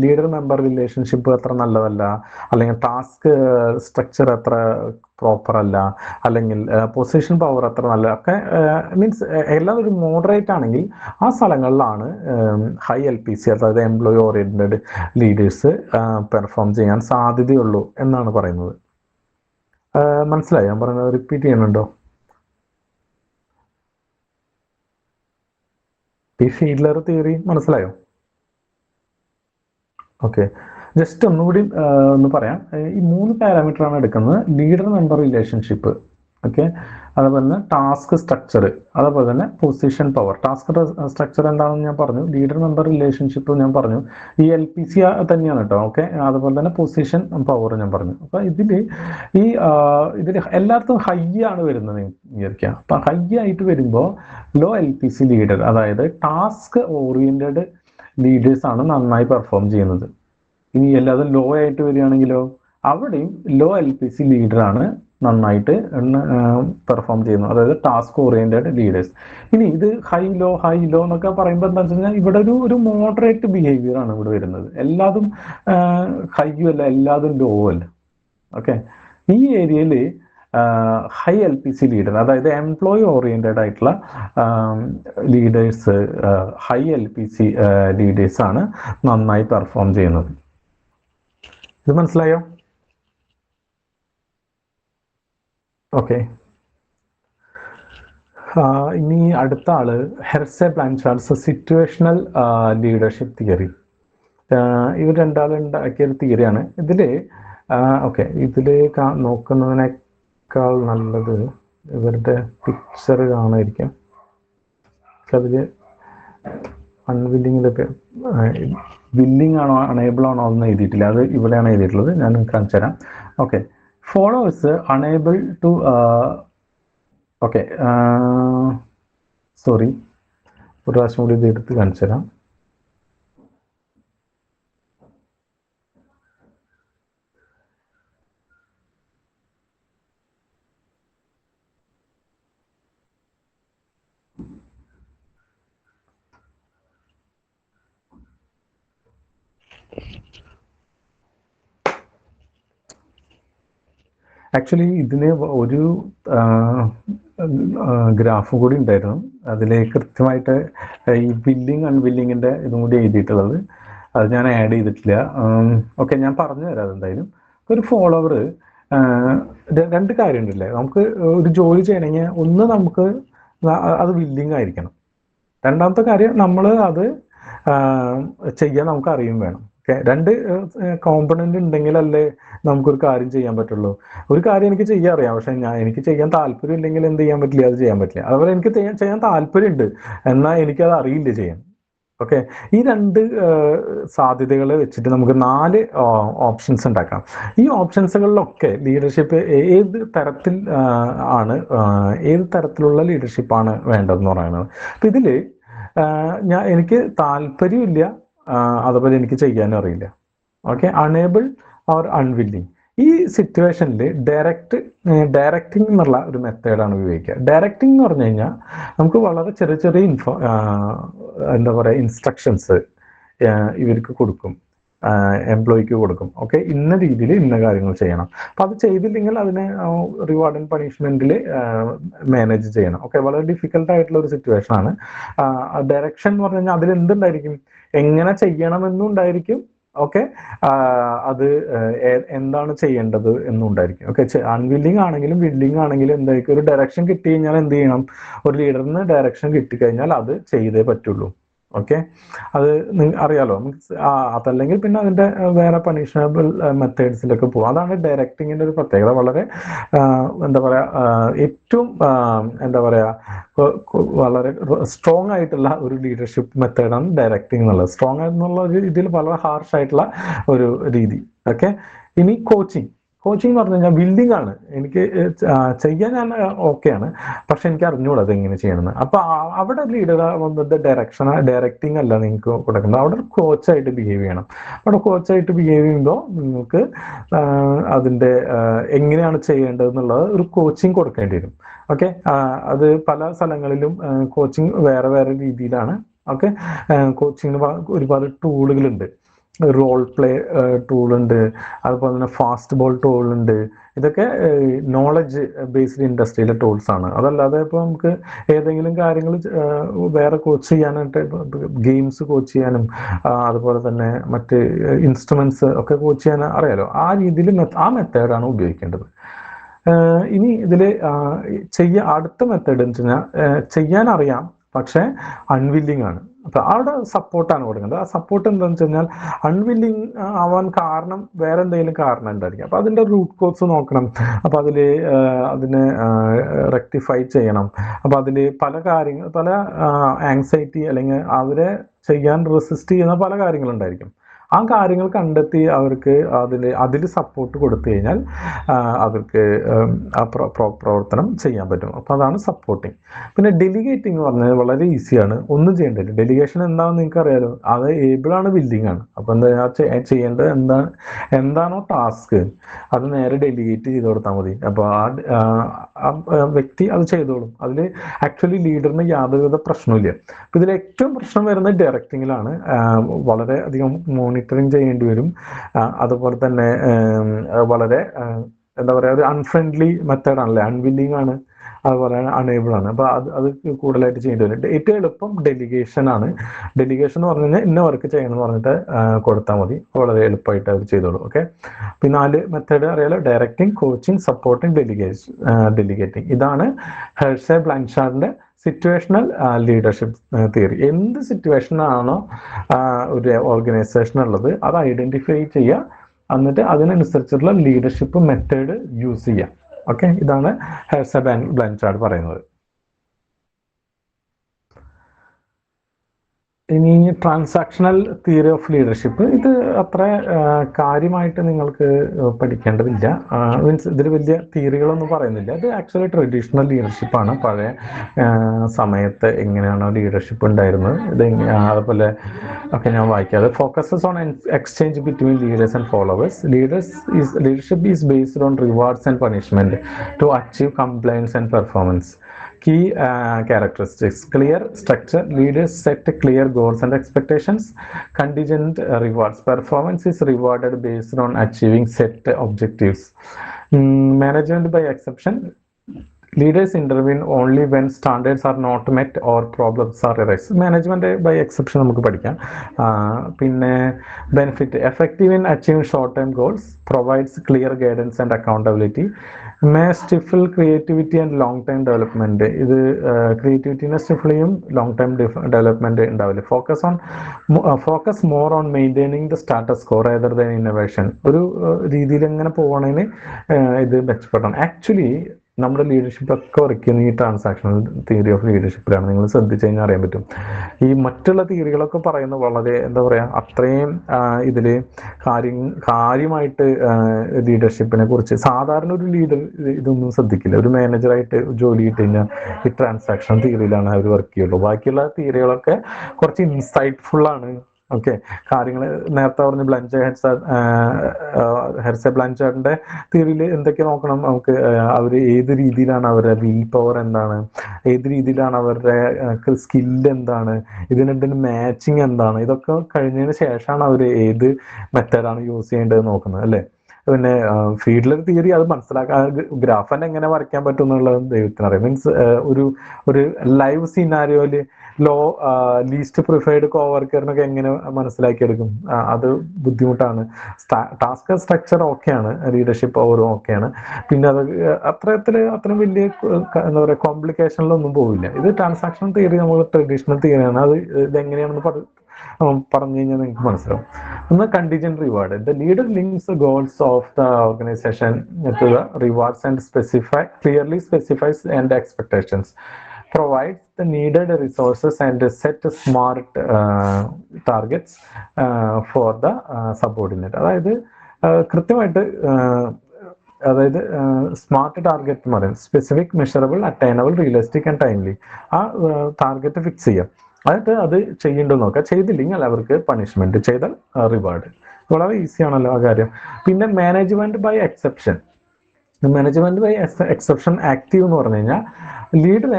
ലീഡർ മെമ്പർ റിലേഷൻഷിപ്പ് അത്ര നല്ലതല്ല, അല്ലെങ്കിൽ ടാസ്ക് സ്ട്രക്ചർ അത്ര പ്രോപ്പർ അല്ല, അല്ലെങ്കിൽ പൊസിഷൻ പവർ അത്ര നല്ല, ഒക്കെ മീൻസ് എല്ലാം ഒരു മോഡറേറ്റ് ആണെങ്കിൽ ആ സ്ഥലങ്ങളിലാണ് ഹൈ LPC, അതായത് എംപ്ലോയി ഓറിയന്റഡ് ലീഡേഴ്സ് പെർഫോം ചെയ്യാൻ സാധ്യതയുള്ളൂ എന്നാണ് പറയുന്നത്. മനസ്സിലായി ഞാൻ പറഞ്ഞത്? റിപ്പീറ്റ് ചെയ്യുന്നുണ്ടോ? ഈ ഫീൽഡർ തിയറി മനസ്സിലായോ? ഓക്കെ. ജസ്റ്റ് ഒന്നുകൂടി ഒന്ന് പറയാം. ഈ 3 പാരാമീറ്റർ ആണ് എടുക്കുന്നത്: ലീഡർ മെമ്പർ റിലേഷൻഷിപ്പ്, ഓക്കെ, അതുപോലെ തന്നെ ടാസ്ക് സ്ട്രക്ചർ, അതുപോലെ തന്നെ പൊസിഷൻ പവർ. ടാസ്ക് സ്ട്രക്ചർ എന്താണെന്ന് ഞാൻ പറഞ്ഞു, ലീഡർ മെമ്പർ റിലേഷൻഷിപ്പ് ഞാൻ പറഞ്ഞു, ഈ LPC തന്നെയാണ് കേട്ടോ. ഓക്കെ. അതുപോലെ തന്നെ പൊസിഷൻ പവർ ഞാൻ പറഞ്ഞു. അപ്പൊ ഇതില് എല്ലായിടത്തും ഹൈ ആണ് വരുന്നത് വിചാരിക്കുക. അപ്പൊ ഹൈ ആയിട്ട് വരുമ്പോൾ ലോ LPC ലീഡർ, അതായത് ടാസ്ക് ഓറിയന്റഡ് ലീഡേഴ്സ് ആണ് നന്നായി പെർഫോം ചെയ്യുന്നത്. ഇനി എല്ലാതും ലോ ആയിട്ട് വരികയാണെങ്കിലോ, അവിടെയും ലോ LPC ലീഡറാണ് നന്നായിട്ട് പെർഫോം ചെയ്യുന്നത്, അതായത് ടാസ്ക് ഓറിയന്റഡ് ലീഡേഴ്സ്. ഇനി ഇത് ഹൈ ലോ എന്നൊക്കെ പറയുമ്പോൾ എന്താ വെച്ച് കഴിഞ്ഞാൽ ഇവിടെ ഒരു മോഡറേറ്റ് ബിഹേവിയർ ആണ് ഇവിടെ വരുന്നത്. എല്ലാതും ഹൈയും അല്ല, എല്ലാതും ലോ അല്ല. ഓക്കെ. ഈ ഏരിയയിൽ ഹൈ LPC ലീഡർ, അതായത് എംപ്ലോയി ഓറിയന്റഡ് ആയിട്ടുള്ള ലീഡേഴ്സ്, ഹൈ LPC ലീഡേഴ്സ് ആണ് നന്നായി പെർഫോം ചെയ്യുന്നത്. ഇത് മനസ്സിലായോ? ഓക്കെ. ഇനി അടുത്ത ആള് ഹെർസെ ബ്ലാൻചാർഡ്സ് സിറ്റുവേഷണൽ ലീഡർഷിപ്പ് തിയറി. ഇവർ രണ്ടാളും ഉണ്ടാക്കിയ ഒരു തിയറിയാണ്. ഇതില് ഓക്കെ, ഇതില് നോക്കുന്നതിനേക്കാൾ നല്ലത് ഇവരുടെ പിക്ചർ കാണാതിരിക്കാം. അതില് അൺവില്ലിങ്ങിലൊക്കെ വില്ലിങ് ആണോ അണേബിൾ ആണോ എന്ന് എഴുതിയിട്ടില്ല, അത് ഇവിടെയാണ് എഴുതിയിട്ടുള്ളത്. ഞാൻ കാണിച്ചു തരാം. Okay. Followers unable to okay, sorry, ഒരു പ്രാവശ്യം കൂടി ഇത് എടുത്ത് കാണിച്ചു തരാം. ആക്ച്വലി ഇതിന് ഒരു ഗ്രാഫ് കൂടി ഉണ്ടായിരുന്നു, അതിൽ കൃത്യമായിട്ട് ഈ വില്ലിങ് അൺവില്ലിങ്ങിൻ്റെ ഇതും കൂടി എഴുതിയിട്ടുള്ളത്. അത് ഞാൻ ആഡ് ചെയ്തിട്ടില്ല. ഓക്കെ, ഞാൻ പറഞ്ഞു തരാം. അതെന്തായാലും ഒരു ഫോളോവർ, രണ്ട് കാര്യമുണ്ടല്ലേ, നമുക്ക് ഒരു ജോലി ചെയ്യണമെങ്കിൽ ഒന്ന് നമുക്ക് അത് വില്ലിങ് ആയിരിക്കണം. രണ്ടാമത്തെ കാര്യം നമ്മൾ അത് ചെയ്യാൻ നമുക്ക് അറിയും വേണം. രണ്ട് കോമ്പണന്റ് ഉണ്ടെങ്കിലല്ലേ നമുക്കൊരു കാര്യം ചെയ്യാൻ പറ്റുള്ളൂ. ഒരു കാര്യം എനിക്ക് ചെയ്യാൻ അറിയാം, പക്ഷെ എനിക്ക് ചെയ്യാൻ താല്പര്യം ഇല്ലെങ്കിൽ എന്ത് ചെയ്യാൻ പറ്റില്ല, അത് ചെയ്യാൻ പറ്റില്ല. അതുപോലെ എനിക്ക് ചെയ്യാൻ താല്പര്യമുണ്ട്, എന്നാൽ എനിക്കത് അറിയില്ല ചെയ്യാൻ. ഓക്കെ. ഈ രണ്ട് സാധ്യതകളെ വെച്ചിട്ട് നമുക്ക് 4 ഓപ്ഷൻസ് ഉണ്ടാക്കാം. ഈ ഓപ്ഷൻസുകളിലൊക്കെ ലീഡർഷിപ്പ് ഏത് തരത്തിൽ ഏത് തരത്തിലുള്ള ലീഡർഷിപ്പാണ് വേണ്ടതെന്ന് പറയുന്നത്. അപ്പം ഇതിൽ എനിക്ക് താല്പര്യമില്ല, അതുപോലെ എനിക്ക് ചെയ്യാനും അറിയില്ല. ഓക്കെ. Unable or unwilling. ഈ സിറ്റുവേഷനിൽ ഡയറക്റ്റിംഗ് എന്നുള്ള ഒരു മെത്തേഡാണ് ഉപയോഗിക്കുക. ഡയറക്റ്റിംഗ് എന്ന് പറഞ്ഞു കഴിഞ്ഞാൽ നമുക്ക് വളരെ ചെറിയ എന്താ പറയുക, ഇൻസ്ട്രക്ഷൻസ് ഇവർക്ക് കൊടുക്കും. എംപ്ലോയിക്ക് കൊടുക്കും. ഓക്കെ, ഇന്ന രീതിയിൽ ഇന്ന കാര്യങ്ങൾ ചെയ്യണം. അപ്പൊ അത് ചെയ്തില്ലെങ്കിൽ അതിനെ റിവാർഡ് ആൻഡ് പണിഷ്മെന്റിൽ മാനേജ് ചെയ്യണം. ഓക്കെ, വളരെ ഡിഫിക്കൽട്ട് ആയിട്ടുള്ള ഒരു സിറ്റുവേഷൻ ആണ്. ഡയറക്ഷൻ എന്ന് പറഞ്ഞു കഴിഞ്ഞാൽ അതിൽ എന്തുണ്ടായിരിക്കും, എങ്ങനെ ചെയ്യണമെന്നും ഉണ്ടായിരിക്കും. ഓക്കെ, അത് എന്താണ് ചെയ്യേണ്ടത് എന്നുണ്ടായിരിക്കും. ഓക്കെ, അൺവില്ലിങ് ആണെങ്കിലും വില്ലിങ് ആണെങ്കിലും എന്തായിരിക്കും, ഒരു ഡയറക്ഷൻ കിട്ടി കഴിഞ്ഞാൽ എന്ത് ചെയ്യണം, ഒരു ലീഡറിന് ഡയറക്ഷൻ കിട്ടിക്കഴിഞ്ഞാൽ അത് ചെയ്തേ പറ്റുള്ളൂ. ഓക്കെ, അത് അറിയാലോ. അതല്ലെങ്കിൽ പിന്നെ അതിന്റെ വേറെ പണിഷബിൾ മെത്തേഡ്സിലൊക്കെ പോകും. അതാണ് ഡയറക്ടിങ്ങിന്റെ ഒരു പ്രത്യേകത. വളരെ എന്താ പറയാ, ഏറ്റവും എന്താ പറയാ, വളരെ സ്ട്രോങ് ആയിട്ടുള്ള ഒരു ലീഡർഷിപ്പ് മെത്തേഡാണ് ഡയറക്ടിങ് എന്നുള്ളത്. സ്ട്രോങ് എന്നുള്ള ഒരു ഇതിൽ വളരെ ഹാർഷ് ആയിട്ടുള്ള ഒരു രീതി. ഓക്കെ, ഇനി കോച്ചിങ് എന്ന് പറഞ്ഞു കഴിഞ്ഞാൽ വില്ലിങ് ആണ്. എനിക്ക് ചെയ്യാൻ ഞാൻ ഓക്കെയാണ്, പക്ഷെ എനിക്ക് അറിഞ്ഞുകൂടാ അത് എങ്ങനെ ചെയ്യണമെന്ന്. അപ്പൊ അവിടെ ലീഡർ വന്നത് ഡയറക്ടിങ് അല്ല നിങ്ങൾക്ക് കൊടുക്കുന്നത്, അവിടെ കോച്ചായിട്ട് ബിഹേവ് ചെയ്യണം. അവിടെ കോച്ചായിട്ട് ബിഹേവ് ചെയ്യുമ്പോൾ നിങ്ങൾക്ക് അതിന്റെ എങ്ങനെയാണ് ചെയ്യേണ്ടത് എന്നുള്ളത് ഒരു കോച്ചിങ് കൊടുക്കേണ്ടി വരും. ഓക്കെ, അത് പല സ്ഥലങ്ങളിലും കോച്ചിങ് വേറെ വേറെ രീതിയിലാണ്. ഓക്കെ, കോച്ചിങ്ങിന് ഒരുപാട് ടൂളുകളുണ്ട്. റോൾ പ്ലേ ടൂൾ ഉണ്ട്, അതുപോലെ തന്നെ ഫാസ്റ്റ് ബോൾ ടൂൾ ഉണ്ട്. ഇതൊക്കെ നോളജ് ബേസ്ഡ് ഇൻഡസ്ട്രിയിലെ ടൂൾസ് ആണ്. അതല്ലാതെ ഇപ്പോൾ നമുക്ക് ഏതെങ്കിലും കാര്യങ്ങൾ വേറെ കോച്ച് ചെയ്യാനായിട്ട്, ഗെയിംസ് കോച്ച് ചെയ്യാനും അതുപോലെ തന്നെ മറ്റ് ഇൻസ്ട്രുമെന്റ്സ് ഒക്കെ കോച്ച് ചെയ്യാൻ അറിയാലോ, ആ രീതിയിൽ ആ മെത്തേഡാണ് ഉപയോഗിക്കേണ്ടത്. ഇനി ഇതിൽ അടുത്ത മെത്തേഡ് എന്ന് വെച്ച് കഴിഞ്ഞാൽ ചെയ്യാൻ അറിയാം പക്ഷെ അൺവില്ലിങ് ആണ്. അപ്പൊ അവിടെ സപ്പോർട്ടാണ് കൊടുക്കുന്നത്. ആ സപ്പോർട്ട് എന്താണെന്ന് വെച്ച് കഴിഞ്ഞാൽ അൺവില്ലിങ് ആവാൻ കാരണം വേറെ എന്തെങ്കിലും കാരണം ഉണ്ടായിരിക്കും. അപ്പൊ അതിന്റെ റൂട്ട് കോസ് നോക്കണം. അപ്പൊ അതിനെ റെക്ടിഫൈ ചെയ്യണം. അപ്പൊ അതില് പല ആങ്സൈറ്റി അല്ലെങ്കിൽ അവരെ ചെയ്യാൻ റെസിസ്റ്റ് ചെയ്യുന്ന പല കാര്യങ്ങളുണ്ടായിരിക്കും. ആ കാര്യങ്ങൾ കണ്ടെത്തി അവർക്ക് അതിൽ സപ്പോർട്ട് കൊടുത്തു കഴിഞ്ഞാൽ അവർക്ക് ആ പ്രവർത്തനം ചെയ്യാൻ പറ്റും. അപ്പോൾ അതാണ് സപ്പോർട്ടിങ്. പിന്നെ ഡെലിഗേറ്റിംഗ് എന്ന് പറഞ്ഞാൽ വളരെ ഈസിയാണ്, ഒന്നും ചെയ്യേണ്ടതില്ല. ഡെലിഗേഷൻ എന്താണെന്ന് നിങ്ങൾക്ക് അറിയാലോ, അത് ഏബിളാണ്, വില്ലിങ് ആണ്. അപ്പോൾ ചെയ്യേണ്ടത് എന്താണോ ടാസ്ക് അത് നേരെ ഡെലിഗേറ്റ് ചെയ്ത് കൊടുത്താൽ മതി. അപ്പോൾ ആ വ്യക്തി അത് ചെയ്തോളും. അതിൽ ആക്ച്വലി ലീഡറിന് യാതൊരുവിധ പ്രശ്നമില്ല. അപ്പോൾ ഇതിൽ ഏറ്റവും പ്രശ്നം വരുന്നത് ഡയറക്റ്റിങ്ങിലാണ്. വളരെ അധികം മോണിറ്ററിങ് ചെയ്യേണ്ടി വരും. അതുപോലെ തന്നെ വളരെ എന്താ പറയുക, ഒരു അൺഫ്രണ്ട്ലി മെത്തേഡാണല്ലേ, അൺവില്ലിങ് ആണ്, അതുപോലെ അണേബിൾ ആണ്. അപ്പോൾ അത് കൂടുതലായിട്ട് ചെയ്യേണ്ടി വരും. ഏറ്റവും എളുപ്പം ഡെലിഗേഷൻ ആണ്. ഡെലിഗേഷൻ എന്ന് പറഞ്ഞു കഴിഞ്ഞാൽ ഇന്ന വർക്ക് ചെയ്യണം എന്ന് പറഞ്ഞിട്ട് കൊടുത്താൽ മതി, വളരെ എളുപ്പമായിട്ട് അവർ ചെയ്തോളൂ. ഓക്കെ, ഈ 4 മെത്തേഡ് അറിയാലോ: ഡയറക്റ്റിംഗ്, കോച്ചിങ്, സപ്പോർട്ടിങ്, ഡെലിഗേറ്റിംഗ്. ഇതാണ് ഹെർഷെ ബ്ലാൻഷാർഡിന്റെ സിറ്റുവേഷണൽ ലീഡർഷിപ്പ് തിയറി. എന്ത് സിറ്റുവേഷൻ ആണോ ഒരു ഓർഗനൈസേഷൻ ഉള്ളത് അത് ഐഡന്റിഫൈ ചെയ്യുക, എന്നിട്ട് അതിനനുസരിച്ചുള്ള ലീഡർഷിപ്പ് മെത്തേഡ് യൂസ് ചെയ്യാം. ഓക്കെ, ഇതാണ് ഹെർഷെ ബ്ലാൻഷാർഡ് പറയുന്നത്. ഇനി ട്രാൻസാക്ഷണൽ തിയറി ഓഫ് ലീഡർഷിപ്പ്, ഇത് അത്ര കാര്യമായിട്ട് നിങ്ങൾക്ക് പഠിക്കേണ്ടതില്ല. മീൻസ് ഇതിൽ വലിയ തിയറികളൊന്നും പറയുന്നില്ല. ഇത് ആക്ച്വലി ട്രഡീഷണൽ ലീഡർഷിപ്പാണ്. പഴയ സമയത്ത് എങ്ങനെയാണോ ലീഡർഷിപ്പ് ഉണ്ടായിരുന്നത് ഇത് അതുപോലെ ഒക്കെ ഞാൻ വായിക്കാതെ. Focuses on exchange between leaders and followers. Leadership is based on rewards and punishment to achieve compliance and performance. Key characteristics: clear structure. Leaders set clear goals and expectations. Contingent rewards. Performance is rewarded based on achieving set objectives. Management by exception. Leaders intervene only when standards are not met or problems are arise. Management by exception നമുക്ക് പഠിക്കാം. പിന്നെ benefit: effective in achieving short term goals, provides clear guidance and accountability, may stifle creativity and long term development. ഇത് ക്രിയേറ്റിവിറ്റിനെ സ്റ്റിഫിൾ ചെയ്യും, ലോങ് ടൈം ഡെവലപ്മെന്റ് ഉണ്ടാവില്ല. Focus more on maintaining the status co rather than innovation. ഒരു രീതിയിൽ എങ്ങനെ പോകണമെങ്കിൽ ഇത് മെച്ചപ്പെടണം. ആക്ച്വലി നമ്മുടെ ലീഡർഷിപ്പ് ഒക്കെ വർക്ക് ചെയ്യുന്ന ഈ ട്രാൻസാക്ഷണൽ തിയറി ഓഫ് ലീഡർഷിപ്പിലാണ്. നിങ്ങൾ ശ്രദ്ധിച്ചു കഴിഞ്ഞാൽ അറിയാൻ പറ്റും. ഈ മറ്റുള്ള തിയറികളൊക്കെ പറയുന്നത് വളരെ എന്താ പറയുക, അത്രയും ഇതില് കാര്യമായിട്ട് ലീഡർഷിപ്പിനെ കുറിച്ച് സാധാരണ ഒരു ലീഡർ ഇതൊന്നും ശ്രദ്ധിക്കില്ല. ഒരു മാനേജറായിട്ട് ജോലി കിട്ടി കഴിഞ്ഞാൽ ഈ ട്രാൻസാക്ഷണൽ തിയറിയിലാണ് അവർ വർക്ക് ചെയ്യുള്ളൂ. ബാക്കിയുള്ള തിയറികളൊക്കെ കുറച്ച് ഇൻസൈറ്റ്ഫുൾ ആണ്, ഓക്കെ, കാര്യങ്ങൾ നേരത്തെ പറഞ്ഞ ഹെർസെ ബ്ലാഞ്ചാർഡിന്റെ തിയറിയിൽ എന്തൊക്കെ നോക്കണം നമുക്ക്, അവർ ഏത് രീതിയിലാണ് അവരുടെ വിൽ പവർ എന്താണ്, ഏത് രീതിയിലാണ് അവരുടെ സ്കില്ല് എന്താണ്, ഇതിനെന്തിന് മാച്ചിങ് എന്താണ്, ഇതൊക്കെ കഴിഞ്ഞതിന് ശേഷമാണ് അവർ ഏത് മെത്തേഡാണ് യൂസ് ചെയ്യേണ്ടത് നോക്കുന്നത് അല്ലേ. പിന്നെ ഫീൽഡിലർ തിയറി അത് മനസ്സിലാക്കാൻ ഗ്രാഫ് തന്നെ എങ്ങനെ വരയ്ക്കാൻ പറ്റും എന്നുള്ളത് ദൈവത്തിനറിയാം. മീൻസ് ഒരു ലൈവ് സിനാരിയോയില് ലീസ്റ്റ് പ്രിഫേർഡ് കോവർക്കറിനൊക്കെ എങ്ങനെ മനസ്സിലാക്കിയെടുക്കും, അത് ബുദ്ധിമുട്ടാണ്. ടാസ്ക് സ്ട്രക്ചർ ഓക്കെയാണ്, ലീഡർഷിപ്പ് പവറും ഓക്കെയാണ്, പിന്നെ അത് അത്രയും വലിയ എന്താ പറയുക കോംപ്ലിക്കേഷനിലൊന്നും പോവില്ല. ഇത് ട്രാൻസാക്ഷൻ തിയറി നമ്മൾ ട്രഡീഷണൽ തിയറിയാണ്. അത് ഇതെങ്ങനെയാണെന്ന് പറഞ്ഞു കഴിഞ്ഞാൽ നിങ്ങൾക്ക് മനസ്സിലാവും. ഒന്ന് contingent reward. The leader links goals of the organisation to the rewards and clearly specifies and expectations, provides the needed resources and set smart targets for the subordinate. അതായത് കൃത്യമായിട്ട് അതായത് സ്മാർട്ട് ടാർഗറ്റ് എന്ന് പറയും, specific, measurable, attainable, realistic and timely. ആ ടാർഗറ്റ് ഫിക്സ് ചെയ്യാം, അതായത് അത് ചെയ്യേണ്ടത് നോക്കുക. ചെയ്തില്ലെങ്കിൽ അവർക്ക് പണിഷ്മെന്റ്, ചെയ്താൽ റിവാർഡ്. വളരെ ഈസി ആണല്ലോ ആ കാര്യം. പിന്നെ management by exception. Management by exception active എന്ന് പറഞ്ഞു കഴിഞ്ഞാൽ ലീഡർ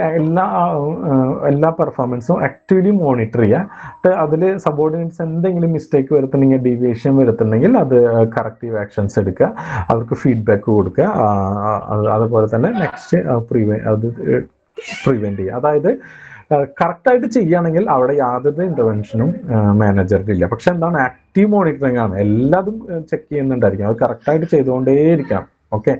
എല്ലാ പെർഫോമൻസും ആക്റ്റീവ്ലി മോണിറ്റർ ചെയ്യുക. അതിൽ സബോർഡിനേറ്റ്സ് എന്തെങ്കിലും മിസ്റ്റേക്ക് വരുത്തുന്നെങ്കിൽ, ഡീവിയേഷൻ വരുത്തുന്നെങ്കിൽ അത് കറക്റ്റീവ് ആക്ഷൻസ് എടുക്കുക, അവർക്ക് ഫീഡ്ബാക്ക് കൊടുക്കുക. അതുപോലെ തന്നെ നെക്സ്റ്റ് പ്രിവെന്റ് ചെയ്യുക. അതായത് കറക്റ്റായിട്ട് ചെയ്യുകയാണെങ്കിൽ അവിടെ യാതൊരു ഇന്റർവെൻഷനും മാനേജറിൽ ഇല്ല. പക്ഷെ എന്താണ്, ആക്റ്റീവ് മോണിറ്ററിംഗ് ആണ്, എല്ലാതും ചെക്ക് ചെയ്യുന്നുണ്ടായിരിക്കും, അത് കറക്റ്റായിട്ട് ചെയ്തുകൊണ്ടേയിരിക്കാം. ഓക്കെ,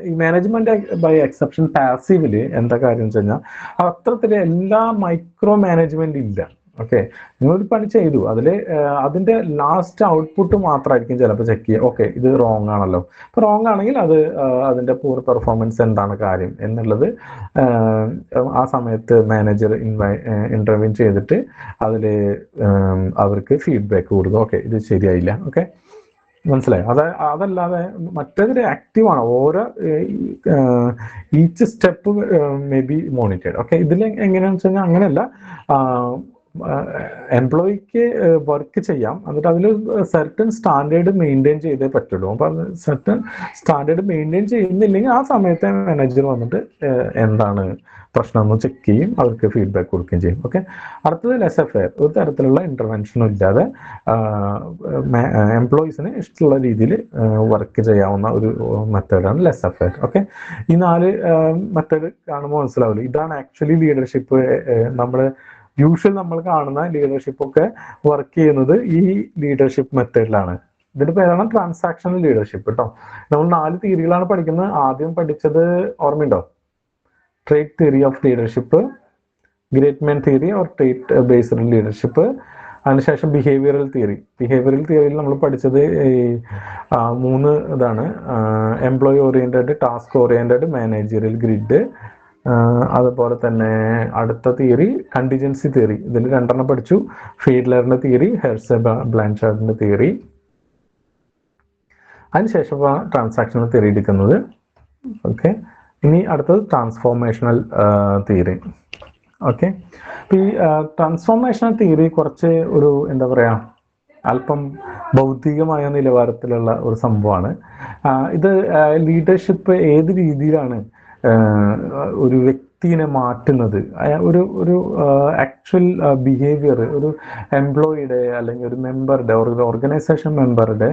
ഈ മാനേജ്മെന്റ് ബൈ എക്സെപ്ഷൻ പാസീവില് എന്താ കാര്യം വെച്ച് കഴിഞ്ഞാൽ അത്തരത്തില് എല്ലാ മൈക്രോ മാനേജ്മെന്റ് ഇല്ല. ഓക്കെ, നിങ്ങളൊരു പണി ചെയ്തു, അതിന്റെ ലാസ്റ്റ് ഔട്ട്പുട്ട് മാത്രമായിരിക്കും ചിലപ്പോൾ ചെക്ക് ചെയ്യുക. ഓക്കെ, ഇത് റോങ് ആണല്ലോ. ഇപ്പൊ റോങ് ആണെങ്കിൽ അതിന്റെ പൂർ പെർഫോമൻസ് എന്താണ് കാര്യം എന്നുള്ളത് ആ സമയത്ത് മാനേജർ ഇന്റർവ്യൂ ചെയ്തിട്ട് അവർക്ക് ഫീഡ്ബാക്ക് കൊടുക്കും. ഓക്കെ, ഇത് ശരിയായില്ല. ഓക്കെ, മനസ്സിലായി. അതല്ലാതെ മറ്റേതൊരു ആക്റ്റീവാണ്, ഓരോ each step may be monitored. Okay, ഇതിൽ എങ്ങനെയാണെന്ന് വെച്ച് കഴിഞ്ഞാൽ അങ്ങനെയല്ല, എംപ്ലോയിക്ക് വർക്ക് ചെയ്യാം, എന്നിട്ട് അതിൽ സെർട്ടൺ സ്റ്റാൻഡേർഡ് മെയിൻറ്റെയിൻ ചെയ്തേ പറ്റുള്ളൂ. അപ്പൊ സെർട്ടൺ സ്റ്റാൻഡേർഡ് മെയിൻറ്റെയിൻ ചെയ്യുന്നില്ലെങ്കിൽ ആ സമയത്ത് മാനേജർ വന്നിട്ട് എന്താണ് പ്രശ്നം എന്ന് ചെക്ക് ചെയ്യും, അവർക്ക് ഫീഡ്ബാക്ക് കൊടുക്കുകയും ചെയ്യും. ഓക്കെ, അടുത്തത് ലെസ് ഫെയർ. ഒരു തരത്തിലുള്ള ഇന്റർവെൻഷനും ഇല്ലാതെ എംപ്ലോയീസിന് ഇഷ്ടമുള്ള രീതിയിൽ വർക്ക് ചെയ്യാവുന്ന ഒരു മെത്തേഡാണ് ലെസ് ഫെയർ. ഓക്കെ, ഈ 4 മെത്തേഡ് കാണുമ്പോൾ മനസ്സിലാവില്ല, ഇതാണ് ആക്ച്വലി ലീഡർഷിപ്പ്. നമ്മൾ കാണുന്ന ലീഡർഷിപ്പ് ഒക്കെ വർക്ക് ചെയ്യുന്നത് ഈ ലീഡർഷിപ്പ് മെത്തേഡിലാണ്. ഇതിന്റെ പേരാണ് ട്രാൻസാക്ഷണൽ ലീഡർഷിപ്പ് കേട്ടോ. നമ്മൾ 4 തിയറികളാണ് പഠിക്കുന്നത്. ആദ്യം പഠിച്ചത് ഓർമ്മയുണ്ടോ? Trait theory of leadership, great man theory or trait based leadership, അതിനുശേഷം ബിഹേവിയറൽ തിയറി. ബിഹേവിയറൽ തിയറിയിൽ നമ്മൾ പഠിച്ചത് 3 ഇതാണ്: employee oriented, task oriented, managerial grid. അതുപോലെ തന്നെ അടുത്ത തിയറി കണ്ടിജൻസി തിയറി. ഇതിൽ 2 പഠിച്ചു: ഫീഡ്ലറിന്റെ തിയറി, ഹെർസെ ബ്ലാഞ്ചാർഡിന്റെ തിയറി. അതിനുശേഷമാണ് ട്രാൻസാക്ഷണൽ തിയറി എടുക്കുന്നത്. ഓക്കെ, ഇനി അടുത്തത് ട്രാൻസ്ഫോർമേഷണൽ തിയറി. ഓക്കെ, ഈ ട്രാൻസ്ഫോർമേഷണൽ തിയറി കുറച്ച് എന്താ പറയാ, അല്പം ഭൗതികമായ നിലവാരത്തിലുള്ള ഒരു സംഭവമാണ്. ഇത് ലീഡർഷിപ്പ് ഏത് രീതിയിലാണ് ഒരു വ്യക്തിനെ മാറ്റുന്നത്, ഒരു ആക്ച്വൽ ബിഹേവിയർ ഒരു എംപ്ലോയിയുടെ അല്ലെങ്കിൽ ഒരു മെമ്പറുടെ ഒരു ഓർഗനൈസേഷൻ മെമ്പറുടെ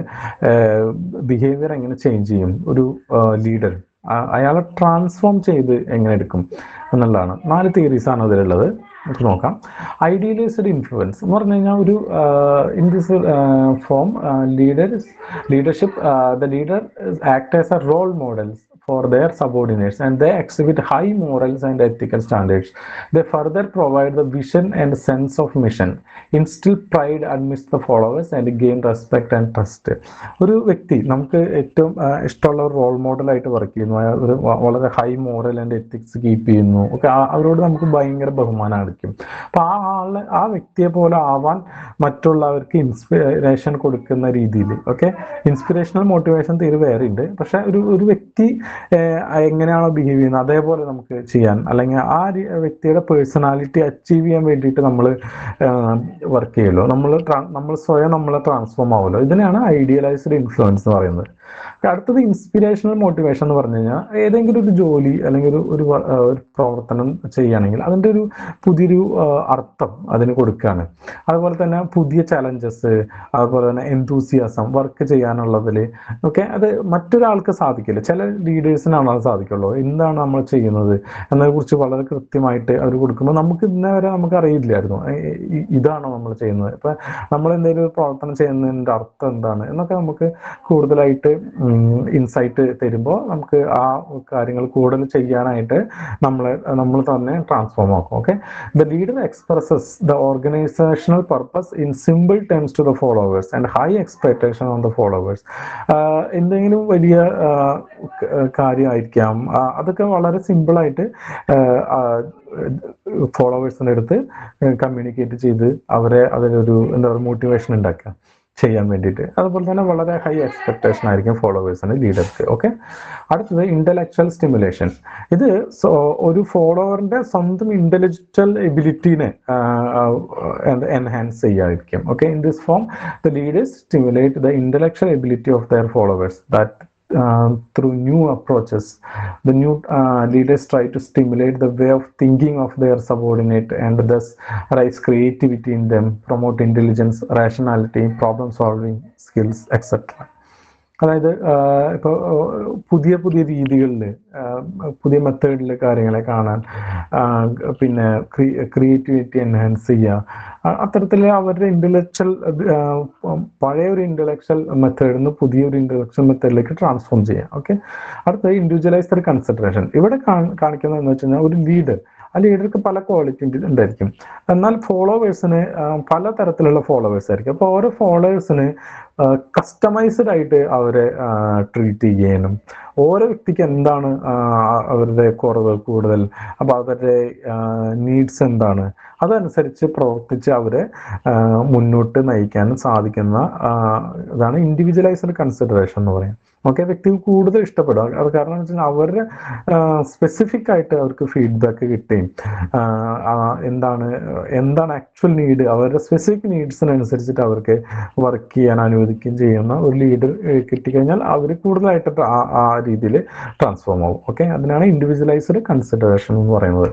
ബിഹേവിയർ എങ്ങനെ ചേഞ്ച് ചെയ്യും ഒരു ലീഡർ, അയാളെ ട്രാൻസ്ഫോം ചെയ്ത് എങ്ങനെ എടുക്കും എന്നുള്ളതാണ്. 4 തിയറീസ് ആണ് അതിലുള്ളത്. നമുക്ക് നോക്കാം. ഐഡിയലൈസ്ഡ് ഇൻഫ്ലുവൻസ് എന്ന് പറഞ്ഞു കഴിഞ്ഞാൽ in this form leadership the leader act as a role models for their subordinates and they exhibit high morals and ethical standards. They further provide the vision and sense of mission, instill pride amidst the followers and gain respect and trust. ഒരു വ്യക്തി നമുക്ക് ഏറ്റവും ഇഷ്ടമുള്ള ഒരു റോൾ മോഡലായിട്ട് വർക്ക് ചെയ്യുന്നു, ഒരു വളരെ high moral and ethics keep ചെയ്യുന്നു, ഒക്കെ അവരോട് നമുക്ക് ഭയങ്കര ബഹുമാനമായിരിക്കും. അപ്പൊ ആ വ്യക്തിയെ പോലെ ആവാൻ മറ്റുള്ളവർക്ക് ഇൻസ്പിറേഷൻ കൊടുക്കുന്ന രീതിയിൽ. ഓക്കെ, ഇൻസ്പിറേഷണൽ മോട്ടിവേഷൻ തിയറി വേറെ ഉണ്ട്. പക്ഷെ ഒരു വ്യക്തി എങ്ങനെയാണോ ബിഹേവ് ചെയ്യുന്നത് അതേപോലെ നമുക്ക് ചെയ്യാൻ, അല്ലെങ്കിൽ ആ വ്യക്തിയുടെ പേഴ്സണാലിറ്റി അച്ചീവ് ചെയ്യാൻ വേണ്ടിയിട്ട് നമ്മൾ വർക്ക് ചെയ്യുമല്ലോ, നമ്മൾ സ്വയം നമ്മളെ ട്രാൻസ്ഫോം ആവുമല്ലോ. ഇതിനെയാണ് ഐഡിയലൈസ്ഡ് ഇൻഫ്ലുവൻസ് എന്ന് പറയുന്നത്. അടുത്തത് ഇൻസ്പിരേഷണൽ മോട്ടിവേഷൻ എന്ന് പറഞ്ഞു കഴിഞ്ഞാൽ ഏതെങ്കിലും ഒരു ജോലി അല്ലെങ്കിൽ ഒരു പ്രവർത്തനം ചെയ്യുകയാണെങ്കിൽ അതിൻ്റെ ഒരു പുതിയൊരു അർത്ഥം അതിന് കൊടുക്കുകയാണ്. അതുപോലെ തന്നെ പുതിയ ചലഞ്ചസ്, അതുപോലെ തന്നെ എന്തൂസിയാസം വർക്ക് ചെയ്യാനുള്ളതിൽ ഒക്കെ അത് മറ്റൊരാൾക്ക് സാധിക്കില്ല. ചില ലീഡേഴ്സിനാണ് അത് സാധിക്കുള്ളൂ. എന്താണ് നമ്മൾ ചെയ്യുന്നത് എന്നതിനെക്കുറിച്ച് വളരെ കൃത്യമായിട്ട് അവർ കൊടുക്കുമ്പോൾ നമുക്ക് ഇന്നേ വരെ നമുക്ക് അറിയില്ലായിരുന്നു ഇതാണോ നമ്മൾ ചെയ്യുന്നത്, ഇപ്പം നമ്മൾ എന്തെങ്കിലും ഒരു പ്രവർത്തനം ചെയ്യുന്നതിൻ്റെ അർത്ഥം എന്താണ് എന്നൊക്കെ നമുക്ക് കൂടുതലായിട്ട് ഇൻസൈറ്റ് തരുമ്പോൾ നമുക്ക് ആ കാര്യങ്ങൾ കൂടുതൽ ചെയ്യാനായിട്ട് നമ്മൾ തന്നെ ട്രാൻസ്ഫോം ആക്കും. Okay, the leader expresses the organisational purpose in simple terms to the followers and high expectation on the followers. എന്തെങ്കിലും വലിയ കാര്യമായിരിക്കാം, അതൊക്കെ വളരെ സിമ്പിളായിട്ട് ഫോളോവേഴ്സിൻ്റെ അടുത്ത് കമ്മ്യൂണിക്കേറ്റ് ചെയ്ത് അവരെ അതിലൊരു എന്താ പറയുക മോട്ടിവേഷൻ ഉണ്ടാക്കുക ചെയ്യാൻ വേണ്ടിയിട്ട്. അതുപോലെ തന്നെ വളരെ ഹൈ എക്സ്പെക്ടേഷൻ ആയിരിക്കും ഫോളോവേഴ്സിന്, ലീഡർക്ക്. ഓക്കെ, അടുത്തത് ഇന്റലക്ച്വൽ സ്റ്റിമുലേഷൻ. ഇത് ഒരു ഫോളോവറിന്റെ സ്വന്തം ഇന്റലക്ച്വൽ എബിലിറ്റീനെ എൻഹാൻസ് ചെയ്യാതിരിക്കും. Okay, in this form the leaders stimulate the intellectual ability of their followers that through new approaches. The new leaders try to stimulate the way of thinking of their subordinate and thus raise creativity in them, promote intelligence, rationality, problem solving skills, etc. അതായത് ഇപ്പോൾ പുതിയ പുതിയ രീതികളിൽ പുതിയ മെത്തേഡിൽ കാര്യങ്ങളെ കാണാൻ, പിന്നെ ക്രിയേറ്റിവിറ്റി എൻഹാൻസ് ചെയ്യുക, അത്തരത്തിൽ അവരുടെ ഇന്റലക്ച്വൽ പഴയ ഒരു ഇന്റലക്ച്വൽ മെത്തേഡിൽ നിന്ന് പുതിയൊരു ഇന്റലക്ച്വൽ മെത്തേഡിലേക്ക് ട്രാൻസ്ഫോം ചെയ്യാം. ഓക്കെ, അടുത്തത് ഇൻഡിവിജ്വലൈസ്ഡ് കൺസിഡറേഷൻ. ഇവിടെ കാണിക്കുന്നത് എന്ന് വെച്ച് കഴിഞ്ഞാൽ ഒരു ലീഡർ, ആ ലീഡർക്ക് പല ക്വാളിറ്റി ഉണ്ടായിരിക്കും, എന്നാൽ ഫോളോവേഴ്സിന് പല തരത്തിലുള്ള ഫോളോവേഴ്സ് ആയിരിക്കും. അപ്പോൾ ഓരോ ഫോളോവേഴ്സിന് കസ്റ്റമൈസ്ഡ് ആയിട്ട് അവരെ ട്രീറ്റ് ചെയ്യാനും, ഓരോ വ്യക്തിക്ക് എന്താണ് അവരുടെ കുറവ് കൂടുതൽ, അപ്പോൾ അവരുടെ നീഡ്സ് എന്താണ്, അതനുസരിച്ച് പ്രവർത്തിച്ച് അവരെ മുന്നോട്ട് നയിക്കാനും സാധിക്കുന്ന ഇതാണ് ഇൻഡിവിജ്വലൈസ്ഡ് കൺസിഡറേഷൻ എന്ന് പറയും. ഓക്കെ, വ്യക്തിക്ക് കൂടുതൽ ഇഷ്ടപ്പെടും. അത് കാരണം എന്ന് വെച്ചാൽ അവരുടെ സ്പെസിഫിക് ആയിട്ട് അവർക്ക് ഫീഡ്ബാക്ക് കിട്ടുകയും എന്താണ് ആക്ച്വൽ നീഡ്, അവരുടെ സ്പെസിഫിക് നീഡ്സിനനുസരിച്ചിട്ട് അവർക്ക് വർക്ക് ചെയ്യാൻ അനുവദിക്കുകയും ചെയ്യുന്ന ഒരു ലീഡർ കിട്ടിക്കഴിഞ്ഞാൽ അവർ കൂടുതലായിട്ട് ആ രീതിയിൽ ട്രാൻസ്ഫോം ആവും. ഓക്കെ, അതിനാണ് ഇൻഡിവിജ്വലൈസ്ഡ് കൺസിഡറേഷൻ എന്ന് പറയുന്നത്.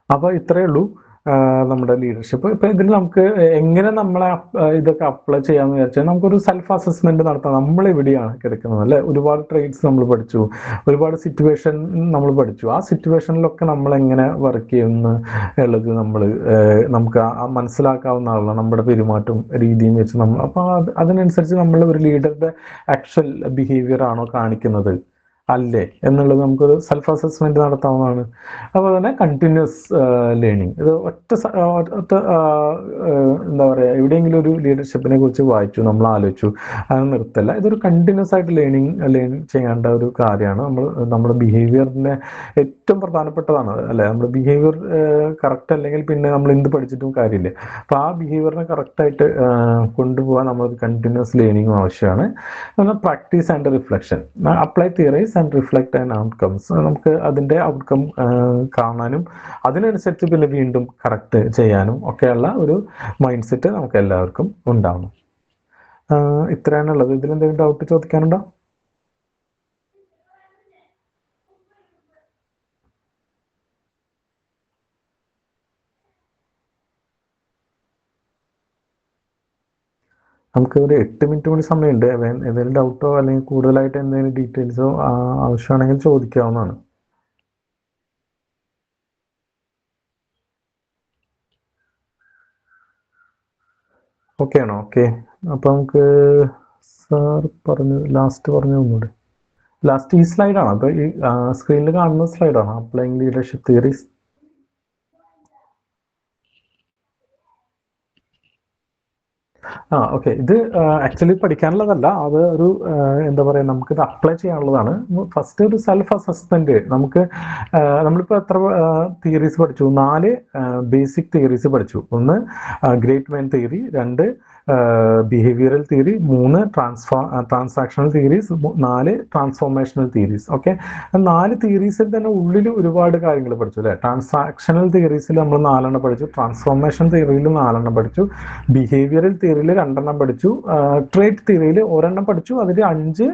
അപ്പോൾ ഇത്രയേ ഉള്ളൂ നമ്മുടെ ലീഡർഷിപ്പ്. ഇപ്പം ഇതിൽ നമുക്ക് എങ്ങനെ നമ്മളെ ഇതൊക്കെ അപ്ലൈ ചെയ്യാമെന്ന് വിചാരിച്ചാൽ നമുക്കൊരു സെൽഫ് അസസ്മെന്റ് നടത്താം. നമ്മൾ എവിടെയാണ് കിടക്കുന്നത് അല്ലെ? ഒരുപാട് ട്രേഡ്സ് നമ്മൾ പഠിച്ചു, ഒരുപാട് സിറ്റുവേഷൻ നമ്മൾ പഠിച്ചു. ആ സിറ്റുവേഷനിലൊക്കെ നമ്മൾ എങ്ങനെ വർക്ക് ചെയ്യുന്നു ഉള്ളത് നമുക്ക് മനസ്സിലാക്കാവുന്ന ആളാണ് നമ്മുടെ പെരുമാറ്റവും രീതിയും വെച്ച് നമ്മൾ. അപ്പോൾ അതിനനുസരിച്ച് നമ്മൾ ഒരു ലീഡറുടെ ആക്ച്വൽ ബിഹേവിയർ ആണോ കാണിക്കുന്നത് അല്ലേ എന്നുള്ളത് നമുക്കൊരു സെൽഫ് അസസ്മെന്റ് നടത്താവുന്നതാണ്. അതുപോലെ തന്നെ കണ്ടിന്യൂസ് ലേണിംഗ്. ഇത് എന്താ പറയുക, എവിടെയെങ്കിലും ഒരു ലീഡർഷിപ്പിനെ കുറിച്ച് വായിച്ചു, നമ്മൾ ആലോചിച്ചു, അത് നിർത്തല്ല. ഇതൊരു കണ്ടിന്യൂസ് ആയിട്ട് ലേണിംഗ് ചെയ്യേണ്ട ഒരു കാര്യമാണ്. നമ്മുടെ ബിഹേവിയറിന്റെ ഏറ്റവും പ്രധാനപ്പെട്ടതാണ് അല്ലെ? നമ്മുടെ ബിഹേവിയർ കറക്റ്റ് അല്ലെങ്കിൽ പിന്നെ നമ്മൾ എന്ത് പഠിച്ചിട്ടും കാര്യമില്ല. അപ്പോൾ ആ ബിഹേവിയറിനെ കറക്റ്റായിട്ട് കൊണ്ടുപോകാൻ നമ്മൾ കണ്ടിന്യൂസ് ലേണിംഗും ആവശ്യമാണ്. Practice and reflection. Apply theories and reflect and outcomes. നമുക്ക് അതിന്റെ ഔട്ട്കം കാണാനും അതിനനുസരിച്ച് പിന്നെ വീണ്ടും കറക്റ്റ് ചെയ്യാനും ഒക്കെയുള്ള ഒരു മൈൻഡ് സെറ്റ് നമുക്ക് എല്ലാവർക്കും ഉണ്ടാവണം. ഇത്രയാണുള്ളത്. ഇതിലെന്തെങ്കിലും ഡൗട്ട് ചോദിക്കാനുണ്ടോ? നമുക്ക് ഒരു 8 മിനിറ്റ് കൂടി സമയമുണ്ട്. എന്തെങ്കിലും ഡൗട്ടോ അല്ലെങ്കിൽ കൂടുതലായിട്ട് എന്തെങ്കിലും ഡീറ്റെയിൽസോ ആവശ്യമാണെങ്കിൽ ചോദിക്കാവുന്നതാണ്. ഓക്കെ ആണോ? ഓക്കെ, അപ്പൊ നമുക്ക് സാർ ലാസ്റ്റ് പറഞ്ഞു ഒന്നുകൂടെ. ലാസ്റ്റ് ഈ സ്ലൈഡാണ്, അപ്പൊ ഈ സ്ക്രീനിൽ കാണുന്ന സ്ലൈഡാണ് അപ്ലൈയിങ് ലീഡർഷിപ്പ് തിയറീസ്. ഓക്കെ, ഇത് ആക്ച്വലി പഠിക്കാനുള്ളതല്ല, അത് ഒരു എന്താ പറയുക, നമുക്കിത് അപ്ലൈ ചെയ്യാനുള്ളതാണ്. ഫസ്റ്റ് ഒരു സെൽഫ് അസസ്മെന്റ്. നമ്മളിപ്പോൾ എത്ര തിയറീസ് പഠിച്ചു? 4 ബേസിക് തിയറീസ് പഠിച്ചു. ഒന്ന് great man theory, 2 behavioural theory, 3 transactional theories, 4 transformational theories. Okay, 4 തിയറീസിൽ തന്നെ ഉള്ളിൽ ഒരുപാട് കാര്യങ്ങൾ പഠിച്ചു അല്ലേ. ട്രാൻസാക്ഷണൽ തിയറീസിൽ നമ്മൾ 4 പഠിച്ചു, ട്രാൻസ്ഫോർമേഷൻ തിയറിയിൽ 4 പഠിച്ചു, ബിഹേവിയറൽ തിയറിയിൽ 2 പഠിച്ചു, ട്രേറ്റ് തിയറിയിൽ 1 പഠിച്ചു, അതിൽ 5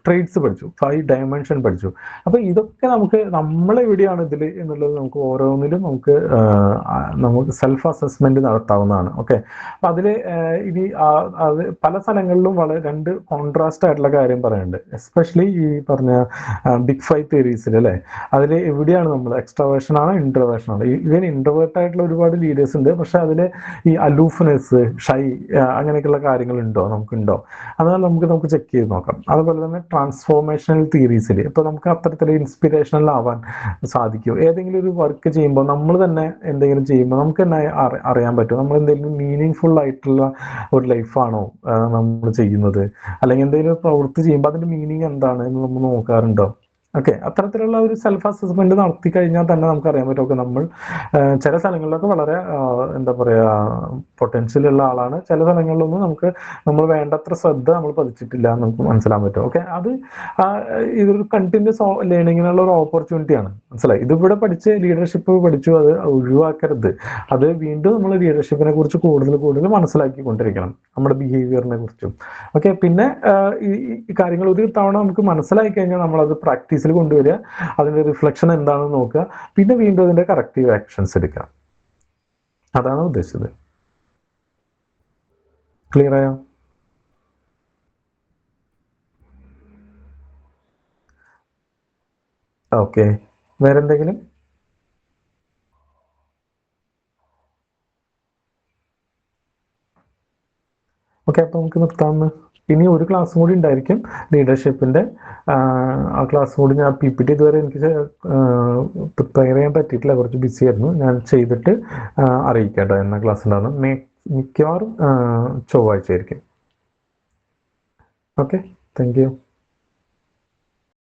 ട്രേറ്റ്സ് പഠിച്ചു, 5 ഡയമെൻഷൻ പഠിച്ചു. അപ്പൊ ഇതൊക്കെ നമ്മളെവിടെയാണ് ഇതിൽ എന്നുള്ളത് നമുക്ക് ഓരോന്നിലും നമുക്ക് സെൽഫ് അസസ്മെന്റ് നടത്താവുന്നതാണ്. ഓക്കെ, അപ്പൊ അതില് ഇനി അത് പല സ്ഥലങ്ങളിലും വളരെ 2 കോൺട്രാസ്റ്റ് ആയിട്ടുള്ള കാര്യം പറയുന്നുണ്ട്. എസ്പെഷ്യലി ഈ പറഞ്ഞ ബിഗ് 5 തിയറീസിൽ അല്ലേ, അതിൽ എവിടെയാണ് നമ്മൾ എക്സ്ട്രാവേർഷൻ ആണോ ഇൻട്രോവേർഷൻ ആണോ? ഇവൻ ഇൻട്രോവേർട്ട് ആയിട്ടുള്ള ഒരുപാട് ലീഡേഴ്സ് ഉണ്ട്, പക്ഷെ അതിൽ ഈ അലൂഫ്നെസ്, ഷൈ, അങ്ങനെയൊക്കെയുള്ള കാര്യങ്ങൾ ഉണ്ടോ, നമുക്കുണ്ടോ? അതാണ് നമുക്ക് ചെക്ക് ചെയ്ത് നോക്കാം. അതുപോലെ തന്നെ ട്രാൻസ്ഫോർമേഷണൽ തിയറീസിൽ ഇപ്പൊ നമുക്ക് അത്തരത്തിൽ ഇൻസ്പിറേഷണൽ ആവാൻ സാധിക്കും. ഏതെങ്കിലും ഒരു വർക്ക് ചെയ്യുമ്പോൾ നമ്മൾ തന്നെ എന്തെങ്കിലും ചെയ്യുമ്പോൾ നമുക്ക് തന്നെ അറിയാൻ പറ്റും നമ്മൾ എന്തെങ്കിലും മീനിങ് ഫുൾ ആയിട്ടുള്ള ഒരു ലൈഫാണോ നമ്മൾ ചെയ്യുന്നത്, അല്ലെങ്കിൽ എന്തെങ്കിലും പ്രവൃത്തി ചെയ്യുമ്പോൾ അതിന്റെ മീനിങ് എന്താണ് എന്ന് നമ്മൾ നോക്കാറുണ്ടോ? ഓക്കെ, അത്തരത്തിലുള്ള ഒരു സെൽഫ് അസസ്മെന്റ് നടത്തി കഴിഞ്ഞാൽ തന്നെ നമുക്ക് അറിയാൻ പറ്റും. ഓക്കെ, നമ്മൾ ചില സ്ഥലങ്ങളിലൊക്കെ വളരെ എന്താ പറയാ പൊട്ടൻഷ്യൽ ഉള്ള ആളാണ്, ചില സ്ഥലങ്ങളിലൊന്നും നമ്മൾ വേണ്ടത്ര ശ്രദ്ധ നമ്മൾ പതിച്ചിട്ടില്ല എന്ന് നമുക്ക് മനസ്സിലാൻ പറ്റും. ഓക്കെ, അത് ഇതൊരു കണ്ടിന്യൂസ് ലേണിങ്ങിനുള്ള ഒരു ഓപ്പർച്യൂണിറ്റിയാണ്. മനസ്സിലായി? ഇതിവിടെ പഠിച്ച് ലീഡർഷിപ്പ് പഠിച്ചു, അത് ഒഴിവാക്കരുത്. അത് വീണ്ടും നമ്മൾ ലീഡർഷിപ്പിനെ കുറിച്ച് കൂടുതൽ മനസ്സിലാക്കിക്കൊണ്ടിരിക്കണം, നമ്മുടെ ബിഹേവിയറിനെ കുറിച്ചും. ഓക്കെ, പിന്നെ ഈ കാര്യങ്ങൾ ഒരു തവണ നമുക്ക് മനസ്സിലാക്കി കഴിഞ്ഞാൽ നമ്മളത് പ്രാക്ടീസിൽ കൊണ്ടുവരിക, അതിന്റെ റിഫ്ലക്ഷൻ എന്താണെന്ന് നോക്കുക, പിന്നെ വീണ്ടും അതിന്റെ കറക്റ്റീവ് ആക്ഷൻസ് എടുക്കുക. അതാണ് ഉദ്ദേശിച്ചത്. ക്ലിയർ ആയോ? ഓക്കെ, വേറെന്തെങ്കിലും? ഓക്കെ, അപ്പൊ നമുക്ക് നിർത്താമെന്ന്. ഇനി ഒരു ക്ലാസ്സും കൂടി ഉണ്ടായിരിക്കും ലീഡർഷിപ്പിന്റെ. ആ ക്ലാസ് കൂടി ഞാൻ PPT ഇതുവരെ എനിക്ക് പ്രിപ്പയർ ചെയ്യാൻ പറ്റിയിട്ടില്ല, കുറച്ച് ബിസി ആയിരുന്നു. ഞാൻ ചെയ്തിട്ട് അറിയിക്കാം കേട്ടോ എന്നാ ക്ലാസ് ഉണ്ടാകുന്നു. മിക്കവാറും ചൊവ്വാഴ്ച ആയിരിക്കും. Okay, thank you.